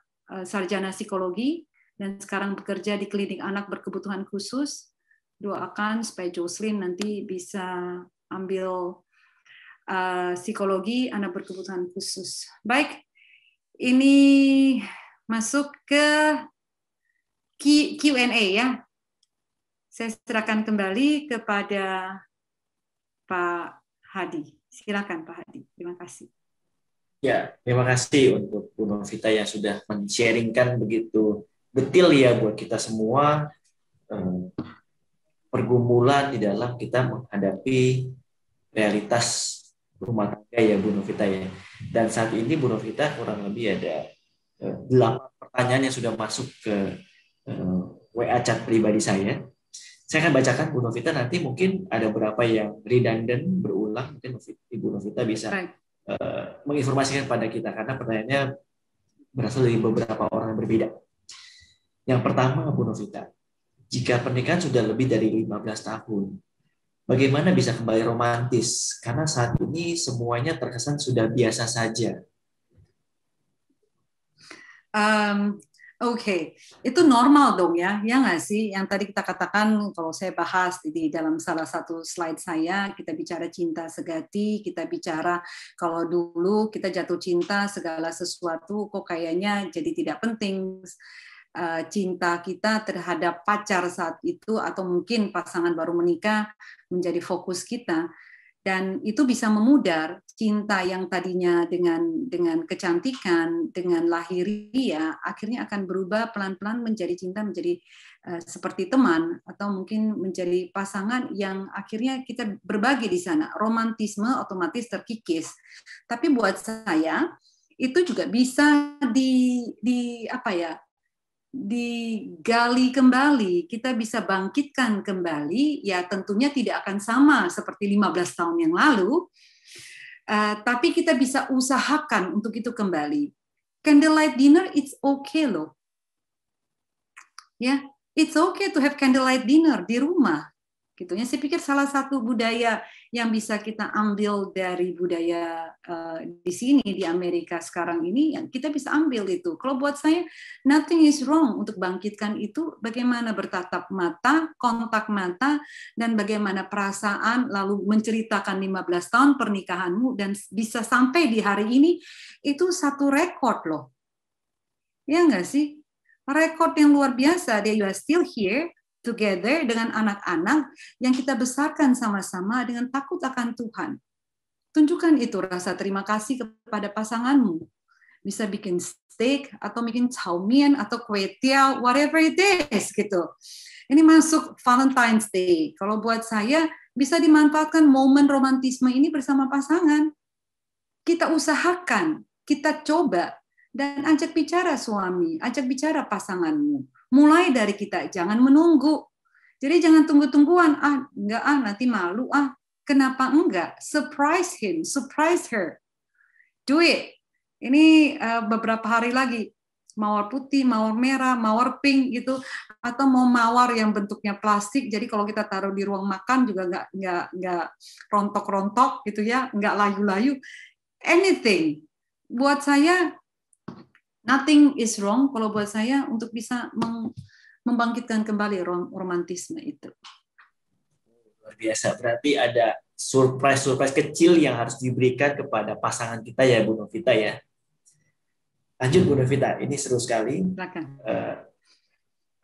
sarjana psikologi dan sekarang bekerja di klinik anak berkebutuhan khusus. Doakan supaya Jocelyn nanti bisa ambil psikologi anak berkebutuhan khusus. Baik, ini masuk ke Q&A ya. Saya serahkan kembali kepada Pak Hadi. Silakan Pak Hadi. Terima kasih. Ya, terima kasih untuk Bu Novita yang sudah men-sharingkan begitu detail ya buat kita semua pergumulan di dalam kita menghadapi realitas rumah tangga ya Bu Novita ya. Dan saat ini Bu Novita kurang lebih ada 8 pertanyaan yang sudah masuk ke WA chat pribadi saya. Saya akan bacakan Bu Novita, nanti mungkin ada beberapa yang redundant, berulang, mungkin Ibu Novita bisa menginformasikan pada kita, karena pertanyaannya berasal dari beberapa orang yang berbeda. Yang pertama Bu Novita, jika pernikahan sudah lebih dari 15 tahun, bagaimana bisa kembali romantis? Karena saat ini semuanya terkesan sudah biasa saja. Oke, itu normal dong ya nggak sih? Yang tadi kita katakan, kalau saya bahas di dalam salah satu slide saya, kita bicara cinta sejati, kita bicara kalau dulu kita jatuh cinta segala sesuatu kok kayaknya jadi tidak penting. Cinta kita terhadap pacar saat itu atau mungkin pasangan baru menikah menjadi fokus kita. Dan itu bisa memudar cinta yang tadinya dengan kecantikan, dengan lahiriah, akhirnya akan berubah pelan-pelan menjadi cinta, menjadi seperti teman, atau mungkin menjadi pasangan yang akhirnya kita berbagi di sana. Romantisme otomatis terkikis. Tapi buat saya itu juga bisa digali kembali, kita bisa bangkitkan kembali, ya tentunya tidak akan sama seperti 15 tahun yang lalu, tapi kita bisa usahakan untuk itu kembali. Candlelight dinner, it's okay loh. Ya, it's okay to have candlelight dinner di rumah. Gitu ya. Saya pikir salah satu budaya yang bisa kita ambil dari budaya di sini di Amerika sekarang ini, yang kita bisa ambil itu. Kalau buat saya, nothing is wrong untuk bangkitkan itu. Bagaimana bertatap mata, kontak mata, dan bagaimana perasaan, lalu menceritakan 15 tahun pernikahanmu, dan bisa sampai di hari ini, itu satu rekor loh. Ya nggak sih? Rekor yang luar biasa. You are still here, together dengan anak-anak yang kita besarkan sama-sama dengan takut akan Tuhan. Tunjukkan itu rasa terima kasih kepada pasanganmu. Bisa bikin steak atau bikin chow mein atau kue tiao, whatever it is gitu. Ini masuk Valentine's Day. Kalau buat saya bisa dimanfaatkan momen romantisme ini bersama pasangan. Kita usahakan, kita coba, dan ajak bicara suami, ajak bicara pasanganmu. Mulai dari kita, jangan menunggu. Jadi jangan tunggu-tungguan, enggak nanti malu, kenapa enggak? Surprise him, surprise her. Do it. Ini beberapa hari lagi, mawar putih, mawar merah, mawar pink gitu, atau mau mawar yang bentuknya plastik. Jadi kalau kita taruh di ruang makan juga enggak rontok-rontok gitu ya, enggak layu-layu. Anything. Buat saya nothing is wrong kalau buat saya untuk bisa membangkitkan kembali romantisme itu. Luar biasa, berarti ada surprise kecil yang harus diberikan kepada pasangan kita ya Bu Novita ya. Lanjut Bu Novita, ini seru sekali.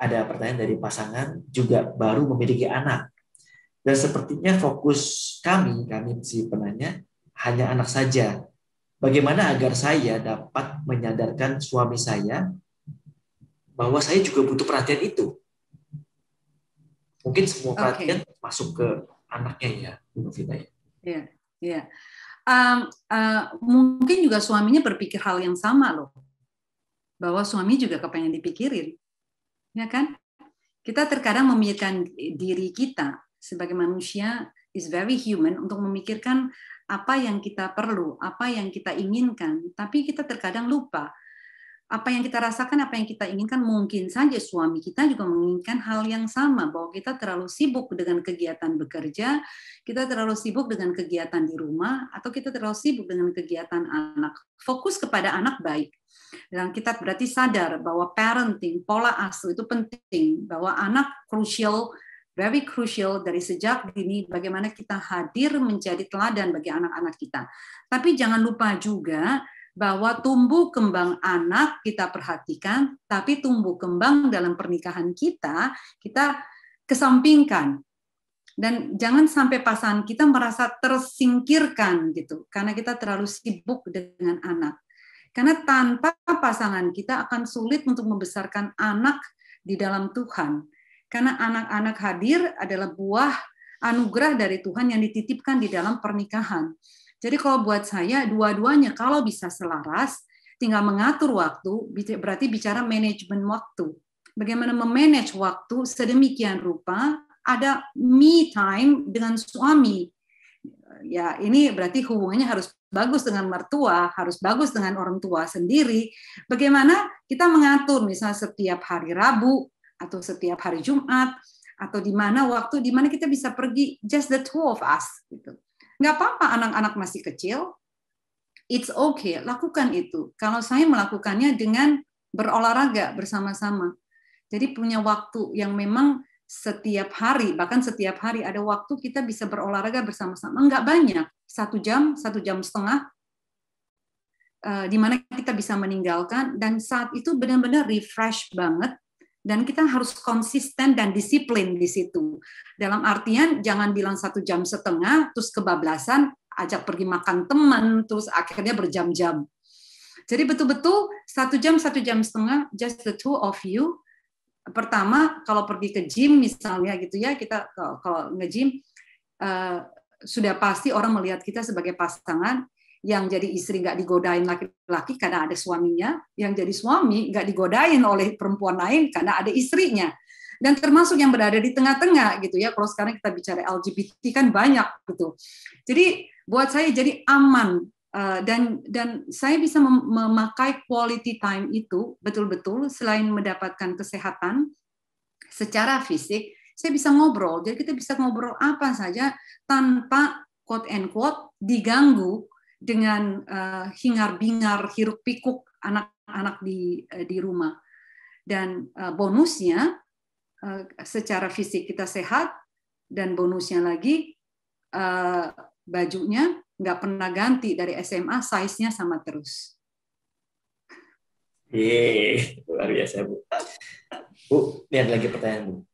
Ada pertanyaan dari pasangan juga baru memiliki anak. Dan sepertinya fokus kami si penanya hanya anak saja. Bagaimana agar saya dapat menyadarkan suami saya bahwa saya juga butuh perhatian itu? Mungkin semua perhatian masuk ke anaknya ya, Bu Novita ya. Iya. Mungkin juga suaminya berpikir hal yang sama loh. Bahwa suami juga kepengen dipikirin. Ya kan? Kita terkadang memikirkan diri kita sebagai manusia is very human untuk memikirkan apa yang kita perlu, apa yang kita inginkan, tapi kita terkadang lupa. Apa yang kita rasakan, apa yang kita inginkan, mungkin saja suami kita juga menginginkan hal yang sama, bahwa kita terlalu sibuk dengan kegiatan bekerja, kita terlalu sibuk dengan kegiatan di rumah, atau kita terlalu sibuk dengan kegiatan anak. Fokus kepada anak baik. Dan kita berarti sadar bahwa parenting, pola asuh itu penting, bahwa anak crucial, very crucial dari sejak dini bagaimana kita hadir menjadi teladan bagi anak-anak kita. Tapi jangan lupa juga bahwa tumbuh kembang anak kita perhatikan, tapi tumbuh kembang dalam pernikahan kita kesampingkan. Dan jangan sampai pasangan kita merasa tersingkirkan gitu, karena kita terlalu sibuk dengan anak. Karena tanpa pasangan kita akan sulit untuk membesarkan anak di dalam Tuhan. Karena anak-anak hadir adalah buah anugerah dari Tuhan yang dititipkan di dalam pernikahan. Jadi kalau buat saya dua-duanya kalau bisa selaras, tinggal mengatur waktu, berarti bicara manajemen waktu. Bagaimana memanage waktu sedemikian rupa, ada me time dengan suami. Ya, ini berarti hubungannya harus bagus dengan mertua, harus bagus dengan orang tua sendiri. Bagaimana kita mengatur misalnya setiap hari Rabu atau setiap hari Jumat atau di mana waktu di mana kita bisa pergi just the two of us gitu. Nggak apa-apa anak-anak masih kecil, it's okay, lakukan itu. Kalau saya melakukannya dengan berolahraga bersama-sama. Jadi punya waktu yang memang setiap hari, bahkan setiap hari ada waktu kita bisa berolahraga bersama-sama. Nggak banyak, 1 jam, 1,5 jam, di mana kita bisa meninggalkan, dan saat itu benar-benar refresh banget, dan kita harus konsisten dan disiplin di situ. Dalam artian jangan bilang 1,5 jam terus kebablasan, ajak pergi makan teman, terus akhirnya berjam-jam. Jadi betul-betul 1 jam, 1,5 jam, just the two of you. Pertama, kalau pergi ke gym misalnya gitu ya, kita kalau nge-gym sudah pasti orang melihat kita sebagai pasangan. Yang jadi istri nggak digodain laki-laki karena ada suaminya, yang jadi suami nggak digodain oleh perempuan lain karena ada istrinya. Dan termasuk yang berada di tengah-tengah gitu ya. Kalau sekarang kita bicara LGBT kan banyak gitu. Jadi buat saya jadi aman, dan saya bisa memakai quality time itu betul-betul selain mendapatkan kesehatan secara fisik, saya bisa ngobrol. Jadi kita bisa ngobrol apa saja tanpa quote and quote diganggu dengan hingar-bingar, hiruk-pikuk anak-anak di rumah. Dan bonusnya secara fisik kita sehat, dan bonusnya lagi bajunya nggak pernah ganti dari SMA, size-nya sama terus. Luar biasa, Bu. Bu, lihat lagi pertanyaan, Bu.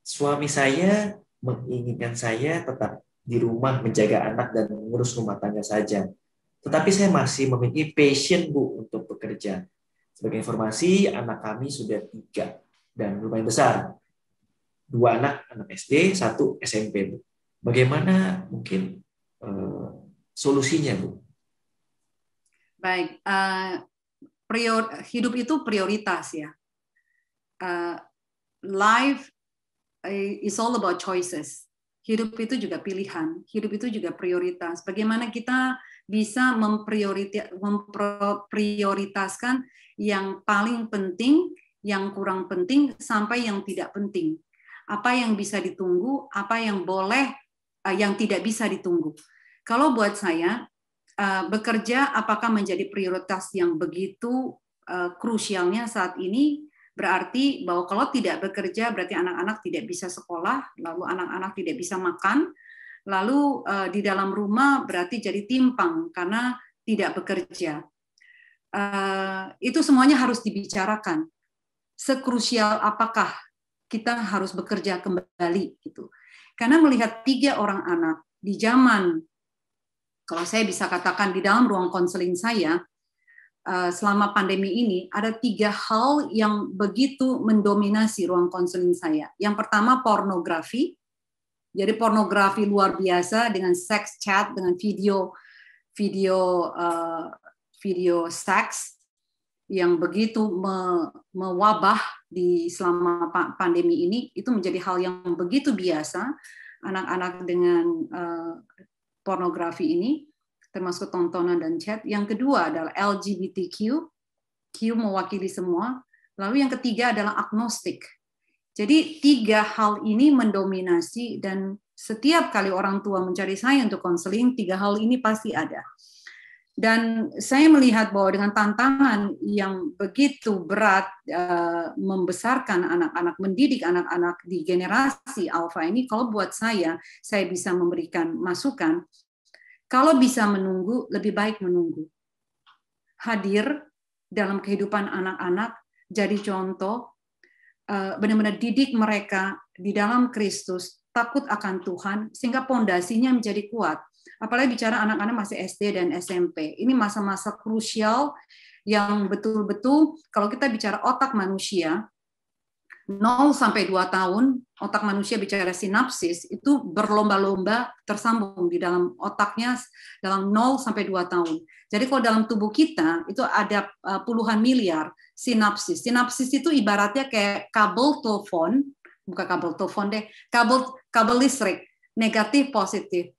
Suami saya menginginkan saya tetap di rumah menjaga anak dan mengurus rumah tangga saja. Tetapi saya masih memiliki passion, Bu, untuk bekerja. Sebagai informasi, anak kami sudah 3 dan lumayan besar. 2 anak SD, 1 SMP, Bu. Bagaimana mungkin solusinya, Bu? Baik, hidup itu prioritas ya. Life is all about choices. Hidup itu juga pilihan, hidup itu juga prioritas. Bagaimana kita bisa memprioritaskan yang paling penting, yang kurang penting, sampai yang tidak penting. Apa yang bisa ditunggu, apa yang boleh, yang tidak bisa ditunggu. Kalau buat saya, bekerja apakah menjadi prioritas yang begitu krusialnya saat ini? Berarti bahwa kalau tidak bekerja berarti anak-anak tidak bisa sekolah, lalu anak-anak tidak bisa makan, lalu di dalam rumah berarti jadi timpang karena tidak bekerja. Itu semuanya harus dibicarakan. Sekrusial apakah kita harus bekerja kembali gitu. Karena melihat 3 orang anak di zaman, kalau saya bisa katakan di dalam ruang konseling saya, selama pandemi ini ada 3 hal yang begitu mendominasi ruang konseling saya. Yang pertama pornografi, jadi pornografi luar biasa dengan sex chat, dengan video seks yang begitu mewabah di selama pandemi ini. Itu menjadi hal yang begitu biasa anak-anak dengan pornografi ini, termasuk tontonan dan chat. Yang kedua adalah LGBTQ, Q mewakili semua. Lalu yang ketiga adalah agnostik. Jadi 3 hal ini mendominasi, dan setiap kali orang tua mencari saya untuk konseling, 3 hal ini pasti ada. Dan saya melihat bahwa dengan tantangan yang begitu berat membesarkan anak-anak, mendidik anak-anak di generasi alfa ini, kalau buat saya bisa memberikan masukan. Kalau bisa menunggu, lebih baik menunggu. Hadir dalam kehidupan anak-anak, jadi contoh, benar-benar didik mereka di dalam Kristus, takut akan Tuhan, sehingga pondasinya menjadi kuat. Apalagi bicara anak-anak masih SD dan SMP. Ini masa-masa krusial yang betul-betul, kalau kita bicara otak manusia, 0 sampai 2 tahun, otak manusia bicara sinapsis, itu berlomba-lomba tersambung di dalam otaknya dalam 0 sampai 2 tahun. Jadi kalau dalam tubuh kita, itu ada puluhan miliar sinapsis. Sinapsis itu ibaratnya kayak kabel telepon, bukan kabel telepon deh, kabel listrik, negatif, positif.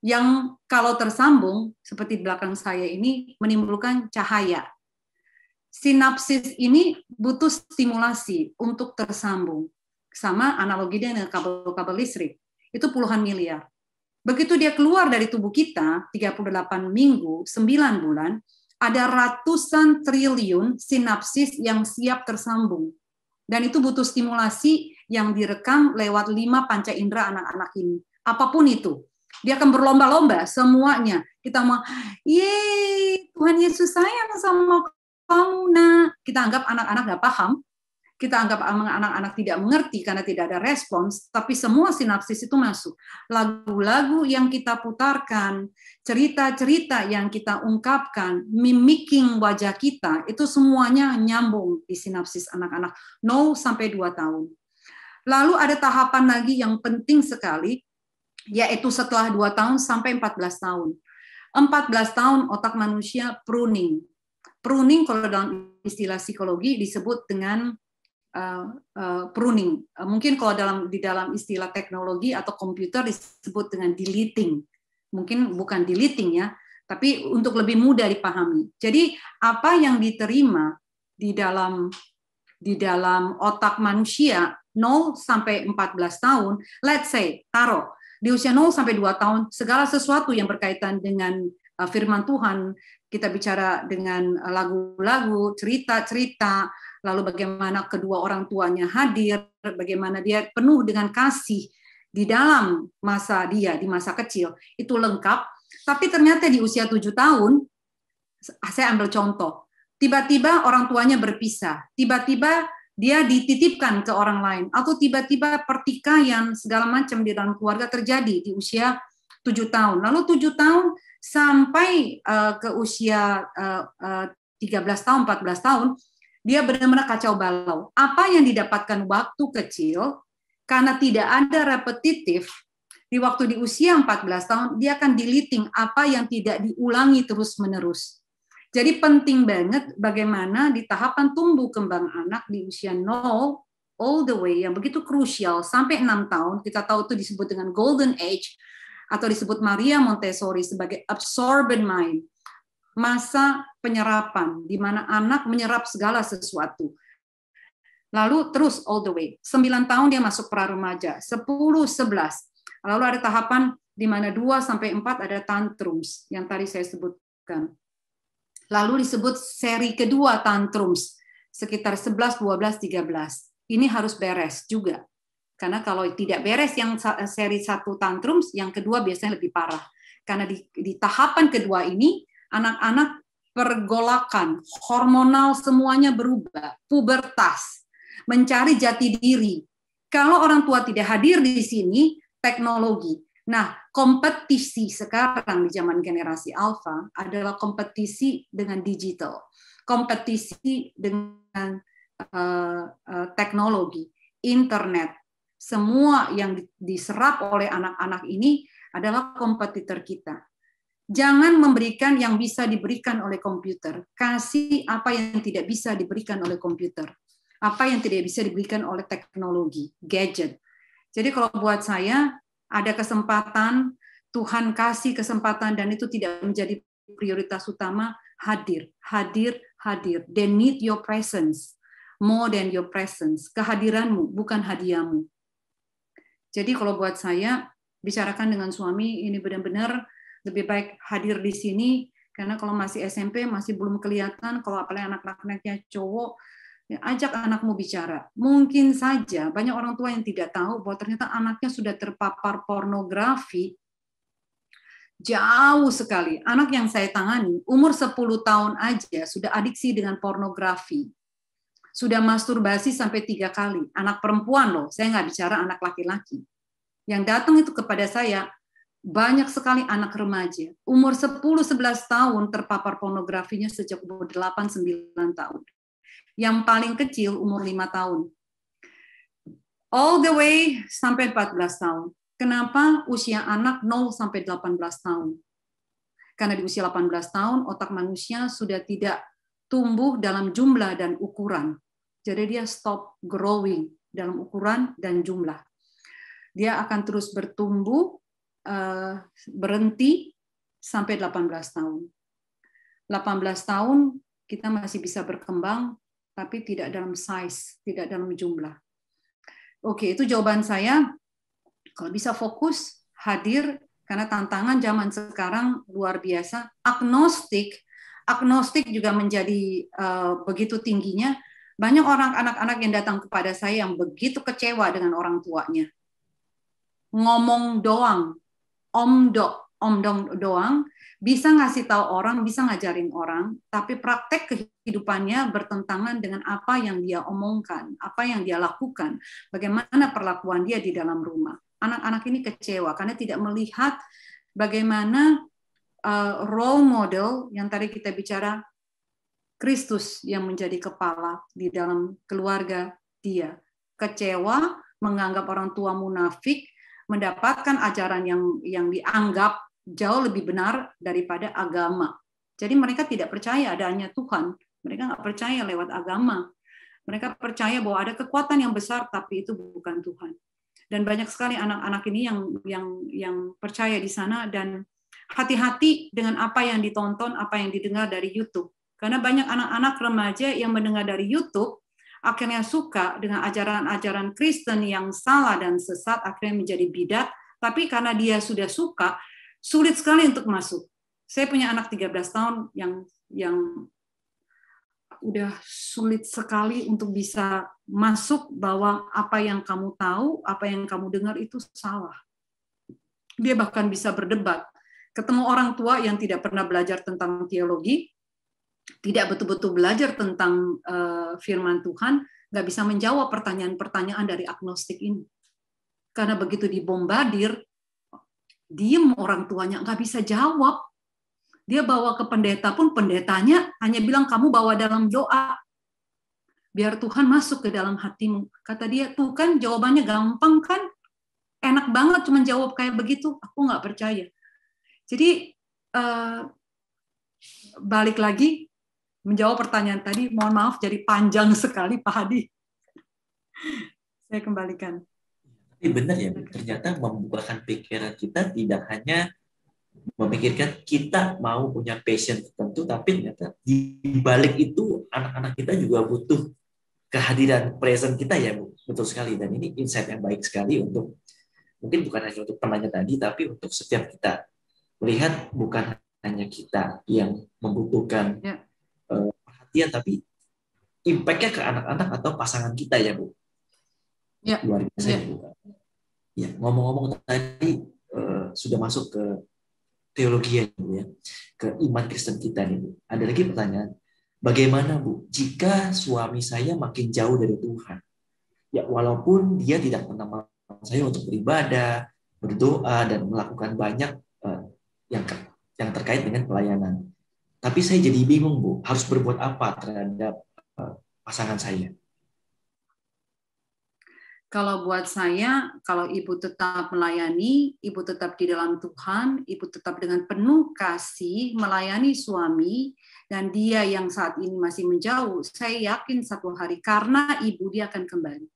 Yang kalau tersambung, seperti belakang saya ini, menimbulkan cahaya. Sinapsis ini butuh stimulasi untuk tersambung. Sama analoginya dengan kabel-kabel listrik. Itu puluhan miliar. Begitu dia keluar dari tubuh kita, 38 minggu, 9 bulan, ada ratusan triliun sinapsis yang siap tersambung. Dan itu butuh stimulasi yang direkam lewat 5 panca indera anak-anak ini. Apapun itu. Dia akan berlomba-lomba semuanya. Kita mau, yeay, Tuhan Yesus sayang sama kamu, nak. Kita anggap anak-anak nggak paham, kita anggap anak-anak tidak mengerti karena tidak ada respons, tapi semua sinapsis itu masuk. Lagu-lagu yang kita putarkan, cerita-cerita yang kita ungkapkan, mimicking wajah kita, itu semuanya nyambung di sinapsis anak-anak 0 sampai 2 tahun. Lalu ada tahapan lagi yang penting sekali, yaitu setelah 2 tahun sampai 14 tahun. 14 tahun otak manusia pruning. Pruning kalau dalam istilah psikologi disebut dengan pruning. Mungkin kalau di dalam istilah teknologi atau komputer disebut dengan deleting. Mungkin bukan deleting ya, tapi untuk lebih mudah dipahami. Jadi apa yang diterima di dalam otak manusia 0 sampai 14 tahun, let's say taruh di usia 0 sampai 2 tahun segala sesuatu yang berkaitan dengan firman Tuhan, kita bicara dengan lagu-lagu, cerita-cerita, lalu bagaimana kedua orang tuanya hadir, bagaimana dia penuh dengan kasih di dalam masa dia, di masa kecil, itu lengkap. Tapi ternyata di usia 7 tahun, saya ambil contoh, tiba-tiba orang tuanya berpisah, tiba-tiba dia dititipkan ke orang lain, atau tiba-tiba pertikaian segala macam di dalam keluarga terjadi di usia 7 tahun. Lalu 7 tahun sampai ke usia 13 tahun, 14 tahun, dia benar-benar kacau balau. Apa yang didapatkan waktu kecil, karena tidak ada repetitif, di waktu di usia 14 tahun, dia akan deleting apa yang tidak diulangi terus-menerus. Jadi penting banget bagaimana di tahapan tumbuh kembang anak di usia 0, all the way, yang begitu krusial, sampai 6 tahun, kita tahu itu disebut dengan golden age, atau disebut Maria Montessori sebagai absorbent mind, masa penyerapan, di mana anak menyerap segala sesuatu. Lalu terus all the way, 9 tahun dia masuk pra-remaja, 10, 11. Lalu ada tahapan di mana 2 sampai 4 ada tantrums, yang tadi saya sebutkan. Lalu disebut seri kedua tantrums, sekitar 11, 12, 13. Ini harus beres juga. Karena kalau tidak beres yang seri 1 tantrums, yang kedua biasanya lebih parah. Karena di tahapan kedua ini, anak-anak pergolakan, hormonal semuanya berubah, pubertas, mencari jati diri. Kalau orang tua tidak hadir di sini, teknologi. Nah, kompetisi sekarang di zaman generasi alfa adalah kompetisi dengan digital, kompetisi dengan teknologi, internet. Semua yang diserap oleh anak-anak ini adalah kompetitor kita. Jangan memberikan yang bisa diberikan oleh komputer. Kasih apa yang tidak bisa diberikan oleh komputer. Apa yang tidak bisa diberikan oleh teknologi, gadget. Jadi kalau buat saya, ada kesempatan, Tuhan kasih kesempatan, dan itu tidak menjadi prioritas utama, hadir, hadir, hadir. They need your presence, more than your presence. Kehadiranmu, bukan hadiahmu. Jadi kalau buat saya, bicarakan dengan suami, ini benar-benar lebih baik hadir di sini, karena kalau masih SMP, masih belum kelihatan, kalau apalagi anak-anaknya cowok, ya, ajak anakmu bicara. Mungkin saja banyak orang tua yang tidak tahu bahwa ternyata anaknya sudah terpapar pornografi jauh sekali. Anak yang saya tangani, umur 10 tahun aja sudah adiksi dengan pornografi. Sudah masturbasi sampai 3 kali. Anak perempuan loh, saya nggak bicara anak laki-laki. Yang datang itu kepada saya, banyak sekali anak remaja. Umur 10-11 tahun terpapar pornografinya sejak umur 8-9 tahun. Yang paling kecil umur 5 tahun. all the way sampai 14 tahun. Kenapa usia anak 0 sampai 18 tahun? Karena di usia 18 tahun otak manusia sudah tidak tumbuh dalam jumlah dan ukuran. Jadi dia stop growing dalam ukuran dan jumlah. Dia akan terus bertumbuh, berhenti sampai 18 tahun. 18 tahun kita masih bisa berkembang, tapi tidak dalam size, tidak dalam jumlah. Oke, itu jawaban saya. Kalau bisa fokus, hadir, karena tantangan zaman sekarang luar biasa. Agnostik juga menjadi begitu tingginya. Banyak anak-anak yang datang kepada saya yang begitu kecewa dengan orang tuanya. Ngomong doang, om doang, bisa ngasih tahu orang, bisa ngajarin orang, tapi praktek kehidupannya bertentangan dengan apa yang dia omongkan, apa yang dia lakukan, bagaimana perlakuan dia di dalam rumah. Anak-anak ini kecewa karena tidak melihat bagaimana role model yang tadi kita bicara, Kristus yang menjadi kepala di dalam keluarga dia. Kecewa, menganggap orang tua munafik, mendapatkan ajaran yang dianggap jauh lebih benar daripada agama. Jadi mereka tidak percaya adanya Tuhan. Mereka nggak percaya lewat agama. Mereka percaya bahwa ada kekuatan yang besar, tapi itu bukan Tuhan. Dan banyak sekali anak-anak ini yang percaya di sana, dan hati-hati dengan apa yang ditonton, apa yang didengar dari YouTube. Karena banyak anak-anak remaja yang mendengar dari YouTube, akhirnya suka dengan ajaran-ajaran Kristen yang salah dan sesat, akhirnya menjadi bidat, tapi karena dia sudah suka, sulit sekali untuk masuk. Saya punya anak 13 tahun yang udah sulit sekali untuk bisa masuk bahwa apa yang kamu tahu, apa yang kamu dengar itu salah. Dia bahkan bisa berdebat. Ketemu orang tua yang tidak pernah belajar tentang teologi, tidak betul-betul belajar tentang firman Tuhan, nggak bisa menjawab pertanyaan-pertanyaan dari agnostik ini. Karena begitu dibombardir, diem orang tuanya, nggak bisa jawab. Dia bawa ke pendeta pun, pendetanya hanya bilang, kamu bawa dalam doa. Biar Tuhan masuk ke dalam hatimu. Kata dia, tuh kan jawabannya gampang kan? Enak banget cuma jawab kayak begitu. Aku nggak percaya. Jadi, balik lagi, menjawab pertanyaan tadi, mohon maaf jadi panjang sekali Pak Hadi. Saya kembalikan. Tapi benar ya, ternyata membukakan pikiran kita tidak hanya memikirkan kita mau punya passion tertentu, tapi ternyata di balik itu anak-anak kita juga butuh kehadiran present kita ya, Bu. Betul sekali. Dan ini insight yang baik sekali untuk, mungkin bukan hanya untuk penanya tadi, tapi untuk setiap kita. Melihat bukan hanya kita yang membutuhkan perhatian, tapi impact-nya ke anak-anak atau pasangan kita ya, Bu. Ya. Luar biasa ya, Bu. Ya, ngomong-ngomong tadi sudah masuk ke teologi ya, Bu, ya, ke iman Kristen kita nih, Bu. Ada lagi pertanyaan, bagaimana Bu jika suami saya makin jauh dari Tuhan? Ya, walaupun dia tidak pernah melarang saya untuk beribadah, berdoa, dan melakukan banyak yang terkait dengan pelayanan. Tapi saya jadi bingung, Bu, harus berbuat apa terhadap pasangan saya? Kalau buat saya, kalau ibu tetap melayani, ibu tetap di dalam Tuhan, ibu tetap dengan penuh kasih melayani suami, dan dia yang saat ini masih menjauh, saya yakin satu hari karena ibu dia akan kembali.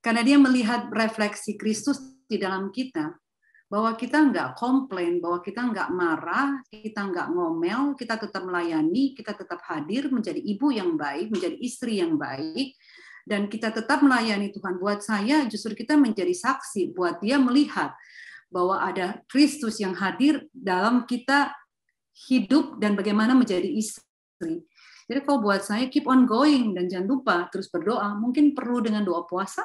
Karena dia melihat refleksi Kristus di dalam kita, bahwa kita nggak komplain, bahwa kita nggak marah, kita nggak ngomel, kita tetap melayani, kita tetap hadir, menjadi ibu yang baik, menjadi istri yang baik, dan kita tetap melayani Tuhan. Buat saya justru kita menjadi saksi, buat dia melihat bahwa ada Kristus yang hadir dalam kita hidup dan bagaimana menjadi istri. Jadi kalau buat saya keep on going, dan jangan lupa terus berdoa, mungkin perlu dengan doa puasa.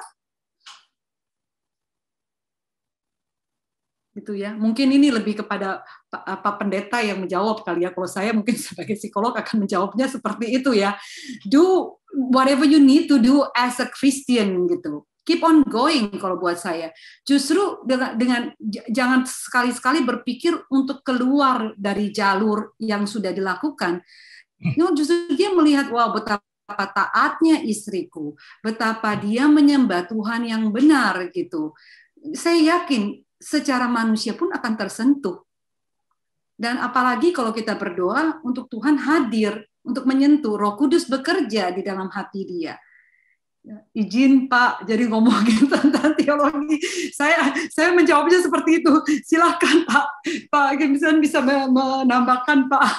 Gitu ya. Mungkin ini lebih kepada Pak Pendeta yang menjawab kali ya. Kalau saya mungkin sebagai psikolog akan menjawabnya seperti itu ya. Do whatever you need to do as a Christian gitu. Keep on going kalau buat saya. Justru dengan jangan sekali-sekali berpikir untuk keluar dari jalur yang sudah dilakukan. Justru dia melihat, wow, betapa taatnya istriku, betapa dia menyembah Tuhan yang benar gitu. Saya yakin secara manusia pun akan tersentuh. Dan apalagi kalau kita berdoa untuk Tuhan hadir, untuk menyentuh, Roh Kudus bekerja di dalam hati dia. Izin Pak, jadi ngomongin tentang teologi. Saya menjawabnya seperti itu. Silakan Pak Gimson bisa menambahkan Pak.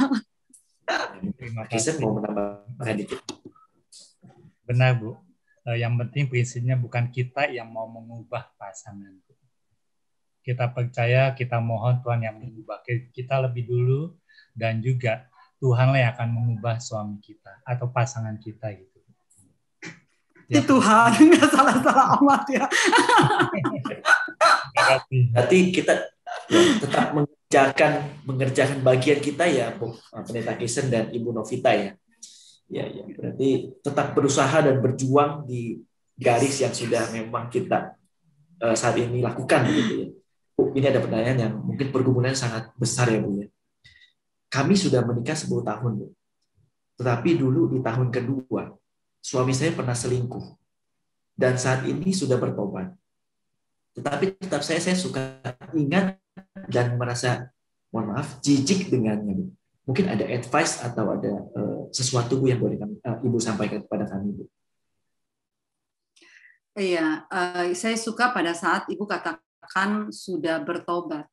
Terima Kisah kasih. mau menambahkan dikit. Benar Bu. Yang penting prinsipnya bukan kita yang mau mengubah pasangan. Kita percaya, kita mohon Tuhan yang mengubah kita lebih dulu, dan juga Tuhanlah yang akan mengubah suami kita atau pasangan kita gitu. Ya, Tuhan, nggak salah-salah amat ya. Berarti kita tetap mengerjakan bagian kita ya, Pendeta Kisen dan Ibu Novita ya. Ya, berarti tetap berusaha dan berjuang di garis yang sudah memang kita saat ini lakukan begitu ya. Bu, ini ada pertanyaan yang mungkin pergumulan sangat besar ya Bu ya. Kami sudah menikah 10 tahun Bu. Tetapi dulu di tahun kedua suami saya pernah selingkuh dan saat ini sudah bertobat. Tetapi tetap saya suka ingat dan merasa, mohon maaf, jijik dengannya Bu. Mungkin ada advice atau ada sesuatu Bu yang boleh Ibu sampaikan kepada kami Bu. Iya, saya suka pada saat Ibu katakan sudah bertobat.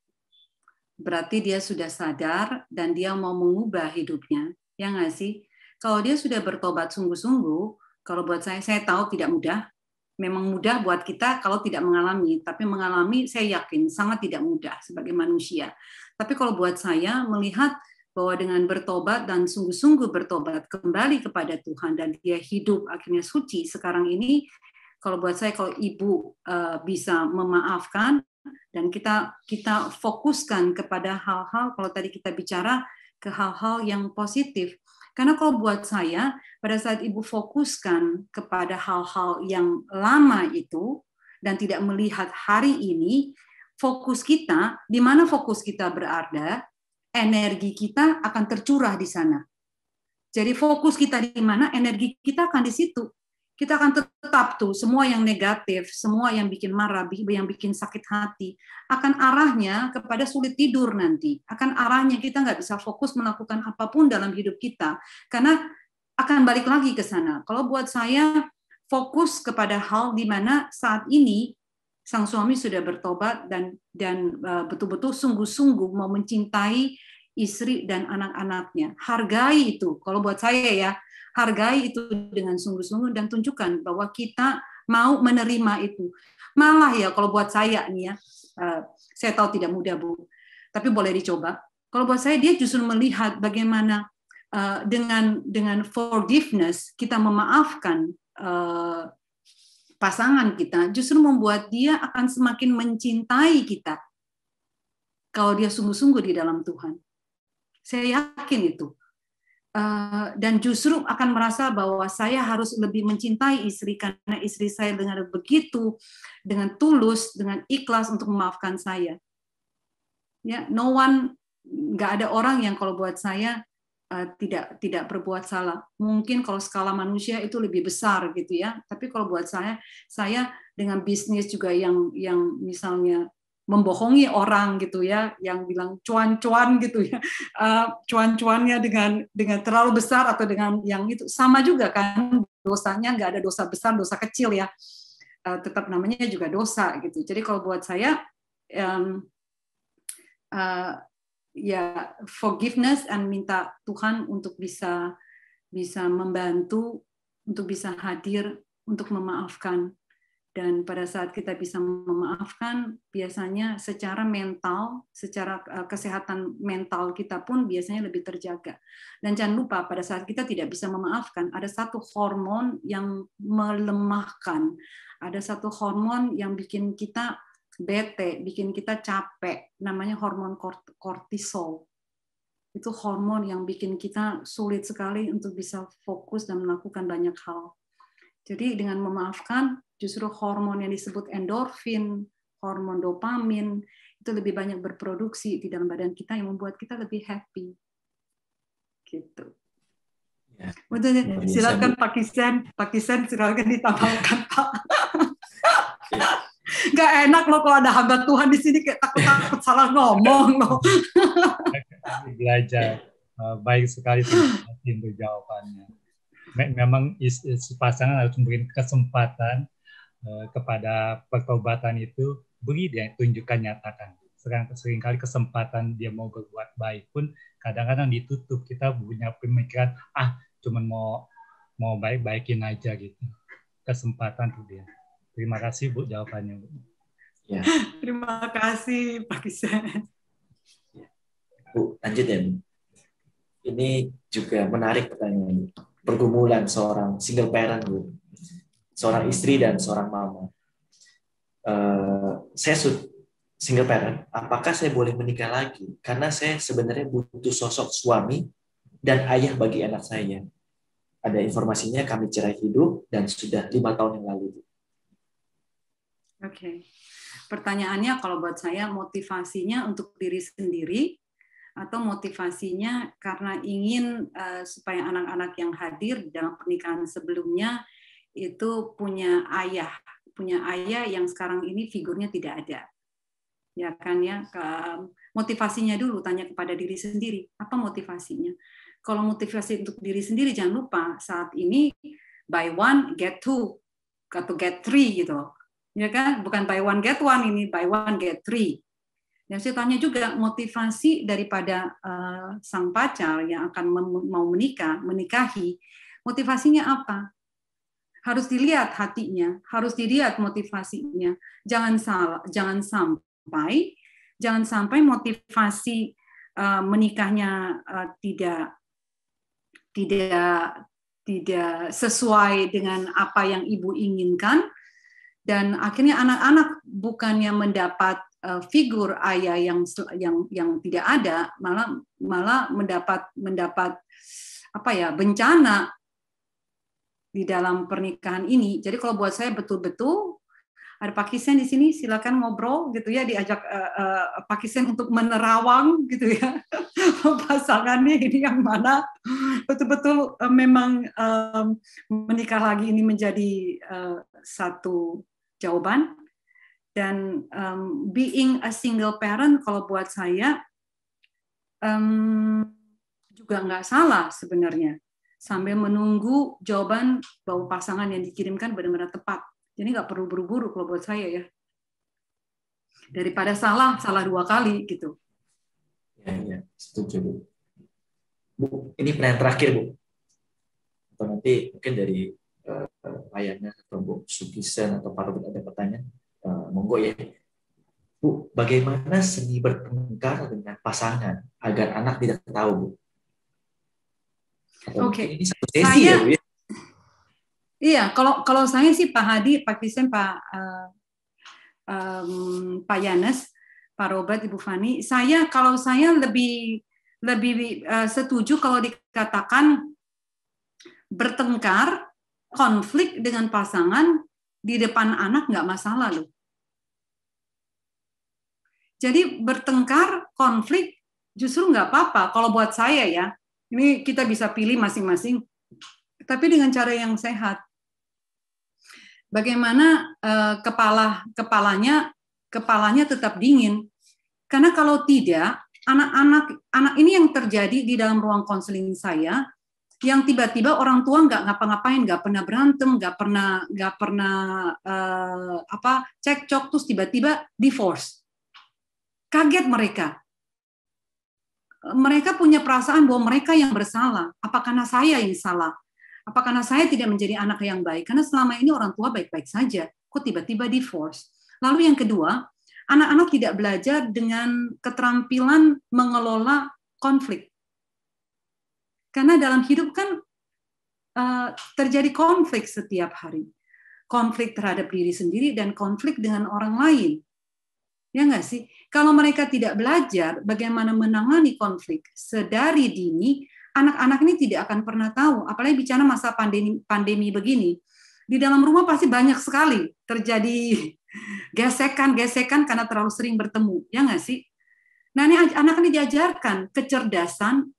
Berarti dia sudah sadar dan dia mau mengubah hidupnya. Ya nggak sih? Kalau dia sudah bertobat sungguh-sungguh, kalau buat saya tahu tidak mudah. Memang mudah buat kita kalau tidak mengalami. Tapi mengalami saya yakin sangat tidak mudah sebagai manusia. Tapi kalau buat saya melihat bahwa dengan bertobat dan sungguh-sungguh bertobat kembali kepada Tuhan dan dia hidup akhirnya suci sekarang ini, kalau buat saya kalau Ibu bisa memaafkan dan kita fokuskan kepada hal-hal, kalau tadi kita bicara ke hal-hal yang positif. Karena kalau buat saya pada saat Ibu fokuskan kepada hal-hal yang lama itu dan tidak melihat hari ini, fokus kita, di mana fokus kita berada, energi kita akan tercurah di sana. Jadi fokus kita di mana, energi kita akan di situ. Kita akan tetap tuh semua yang negatif, semua yang bikin marah, yang bikin sakit hati, akan arahnya kepada sulit tidur nanti. Akan arahnya kita nggak bisa fokus melakukan apapun dalam hidup kita, karena akan balik lagi ke sana. Kalau buat saya, fokus kepada hal di mana saat ini sang suami sudah bertobat dan betul-betul sungguh-sungguh mau mencintai istri dan anak-anaknya. Hargai itu. Kalau buat saya ya, hargai itu dengan sungguh-sungguh dan tunjukkan bahwa kita mau menerima itu. Malah ya kalau buat saya nih ya, saya tahu tidak mudah Bu, tapi boleh dicoba. Kalau buat saya dia justru melihat bagaimana dengan forgiveness kita memaafkan pasangan kita, justru membuat dia akan semakin mencintai kita kalau dia sungguh-sungguh di dalam Tuhan. Saya yakin itu. Dan justru akan merasa bahwa saya harus lebih mencintai istri karena istri saya dengan begitu, dengan tulus, dengan ikhlas untuk memaafkan saya. Ya, nggak ada orang yang kalau buat saya tidak berbuat salah. Mungkin kalau skala manusia itu lebih besar gitu ya. Tapi kalau buat saya dengan bisnis juga yang misalnya membohongi orang gitu ya, yang bilang cuan-cuan gitu ya, cuan-cuannya dengan terlalu besar atau dengan yang itu sama juga kan, dosanya nggak ada dosa besar, dosa kecil ya, tetap namanya juga dosa gitu. Jadi kalau buat saya ya forgiveness and minta Tuhan untuk bisa membantu, untuk bisa hadir, untuk memaafkan. Dan pada saat kita bisa memaafkan, biasanya secara mental, secara kesehatan mental kita pun biasanya lebih terjaga. Dan jangan lupa, pada saat kita tidak bisa memaafkan, ada satu hormon yang melemahkan. Ada satu hormon yang bikin kita bete, bikin kita capek, namanya hormon kortisol. Itu hormon yang bikin kita sulit sekali untuk bisa fokus dan melakukan banyak hal. Jadi dengan memaafkan, justru hormon yang disebut endorfin, hormon dopamin, itu lebih banyak berproduksi di dalam badan kita yang membuat kita lebih happy. Gitu. Ya, betul. Silakan Pak Kisen, silakan ditambahkan Pak. Gak enak loh kalau ada hamba Tuhan di sini, kayak takut salah ngomong loh. Belajar baik sekali untuk jawabannya. Memang pasangan harus memberi kesempatan kepada pertobatan itu, beri dia, tunjukkan, nyatakan. Seringkali kesempatan dia mau berbuat baik pun kadang-kadang ditutup. Kita punya pemikiran, cuman mau baik-baikin aja gitu. Kesempatan tuh dia. Terima kasih Bu jawabannya, Bu. Ya. Terima kasih Pak Kisen. Bu, lanjut ya Bu. Ini juga menarik pertanyaan. Pergumulan seorang single parent, Bu. Seorang istri dan seorang mama. Saya single parent, apakah saya boleh menikah lagi? Karena saya sebenarnya butuh sosok suami dan ayah bagi anak saya. Ada informasinya kami cerai hidup dan sudah 5 tahun yang lalu. Oke. Pertanyaannya kalau buat saya, motivasinya untuk diri sendiri atau motivasinya karena ingin supaya anak-anak yang hadir dalam pernikahan sebelumnya itu punya ayah yang sekarang ini figurnya tidak ada. Ya kan ya, motivasinya dulu, tanya kepada diri sendiri, apa motivasinya? Kalau motivasi untuk diri sendiri, jangan lupa saat ini buy one get two atau get three gitu. Ya kan, bukan buy one get one, ini buy one get three. Dan saya tanya juga motivasi daripada sang pacar yang akan mau menikahi, motivasinya apa? Harus dilihat hatinya, harus dilihat motivasinya. Jangan sampai motivasi menikahnya tidak sesuai dengan apa yang ibu inginkan. Dan akhirnya anak-anak bukannya mendapat figur ayah yang tidak ada, malah mendapat bencana di dalam pernikahan ini. Jadi kalau buat saya betul-betul ada Pak Kisen di sini, silakan ngobrol gitu ya, diajak Pak Kisen untuk menerawang gitu ya pasangannya ini yang mana betul-betul memang menikah lagi ini menjadi satu jawaban. Dan being a single parent kalau buat saya juga nggak salah sebenarnya, sambil menunggu jawaban bahwa pasangan yang dikirimkan benar-benar tepat. Jadi nggak perlu buru-buru kalau buat saya ya. Daripada salah 2 kali gitu. Ya, setuju Bu. Bu, ini pertanyaan terakhir Bu. Atau nanti mungkin dari ayahnya atau Bu Sukisen atau Pak Robert ada pertanyaan, monggo ya. Bu, bagaimana seni bertengkar dengan pasangan agar anak tidak tahu Bu? Oke. Ini satu sesi ya Bu ya? Iya, kalau saya sih Pak Hadi, Pak Kisen, Pak Yanes, Pak Robert, Ibu Fani, kalau saya lebih setuju kalau dikatakan bertengkar, konflik dengan pasangan di depan anak nggak masalah loh. Jadi bertengkar, konflik justru nggak apa-apa. Kalau buat saya ya, ini kita bisa pilih masing-masing, tapi dengan cara yang sehat. Bagaimana kepalanya tetap dingin. Karena kalau tidak, anak ini yang terjadi di dalam ruang konseling saya, yang tiba-tiba orang tua nggak ngapa-ngapain, nggak pernah berantem, nggak pernah cekcok, terus tiba-tiba divorce. Kaget mereka. Mereka punya perasaan bahwa mereka yang bersalah. Apa karena saya yang salah? Apa karena saya tidak menjadi anak yang baik? Karena selama ini orang tua baik-baik saja. Kok tiba-tiba divorce? Lalu yang kedua, anak-anak tidak belajar dengan keterampilan mengelola konflik. Karena dalam hidup kan terjadi konflik setiap hari. Konflik terhadap diri sendiri dan konflik dengan orang lain. Ya nggak sih? Kalau mereka tidak belajar bagaimana menangani konflik sedari dini, anak-anak ini tidak akan pernah tahu, apalagi bicara masa pandemi begini. Di dalam rumah pasti banyak sekali terjadi gesekan karena terlalu sering bertemu, ya nggak sih? Nah, ini anak ini diajarkan kecerdasan,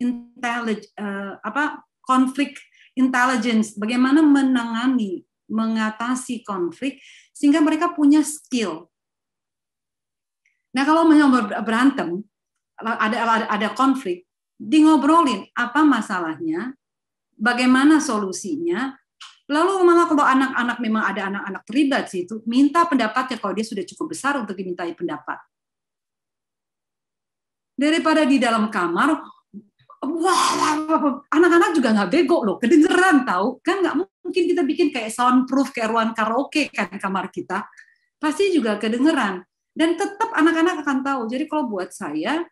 conflict intelligence, bagaimana mengatasi konflik, sehingga mereka punya skill. Nah, kalau berantem, ada konflik, di ngobrolin apa masalahnya, bagaimana solusinya, lalu malah kalau anak-anak memang ada anak-anak terlibat situ, minta pendapatnya kalau dia sudah cukup besar untuk dimintai pendapat. Daripada di dalam kamar, wah, anak-anak juga nggak bego loh, kedengeran tahu kan, nggak mungkin kita bikin kayak soundproof kayak ruang karaoke kan kamar kita, pasti juga kedengeran dan tetap anak-anak akan tahu. Jadi kalau buat saya,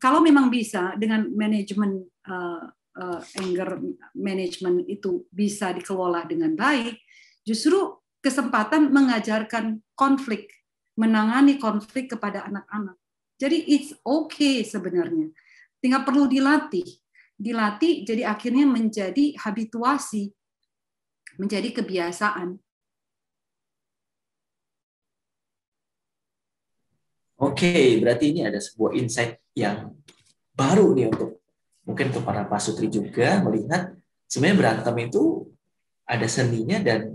kalau memang bisa dengan manajemen anger management itu bisa dikelola dengan baik, justru kesempatan mengajarkan konflik, menangani konflik kepada anak-anak. Jadi it's okay sebenarnya. Tinggal perlu dilatih, jadi akhirnya menjadi habituasi, menjadi kebiasaan. Oke, berarti ini ada sebuah insight yang baru nih mungkin untuk para pasutri juga melihat sebenarnya berantem itu ada seninya dan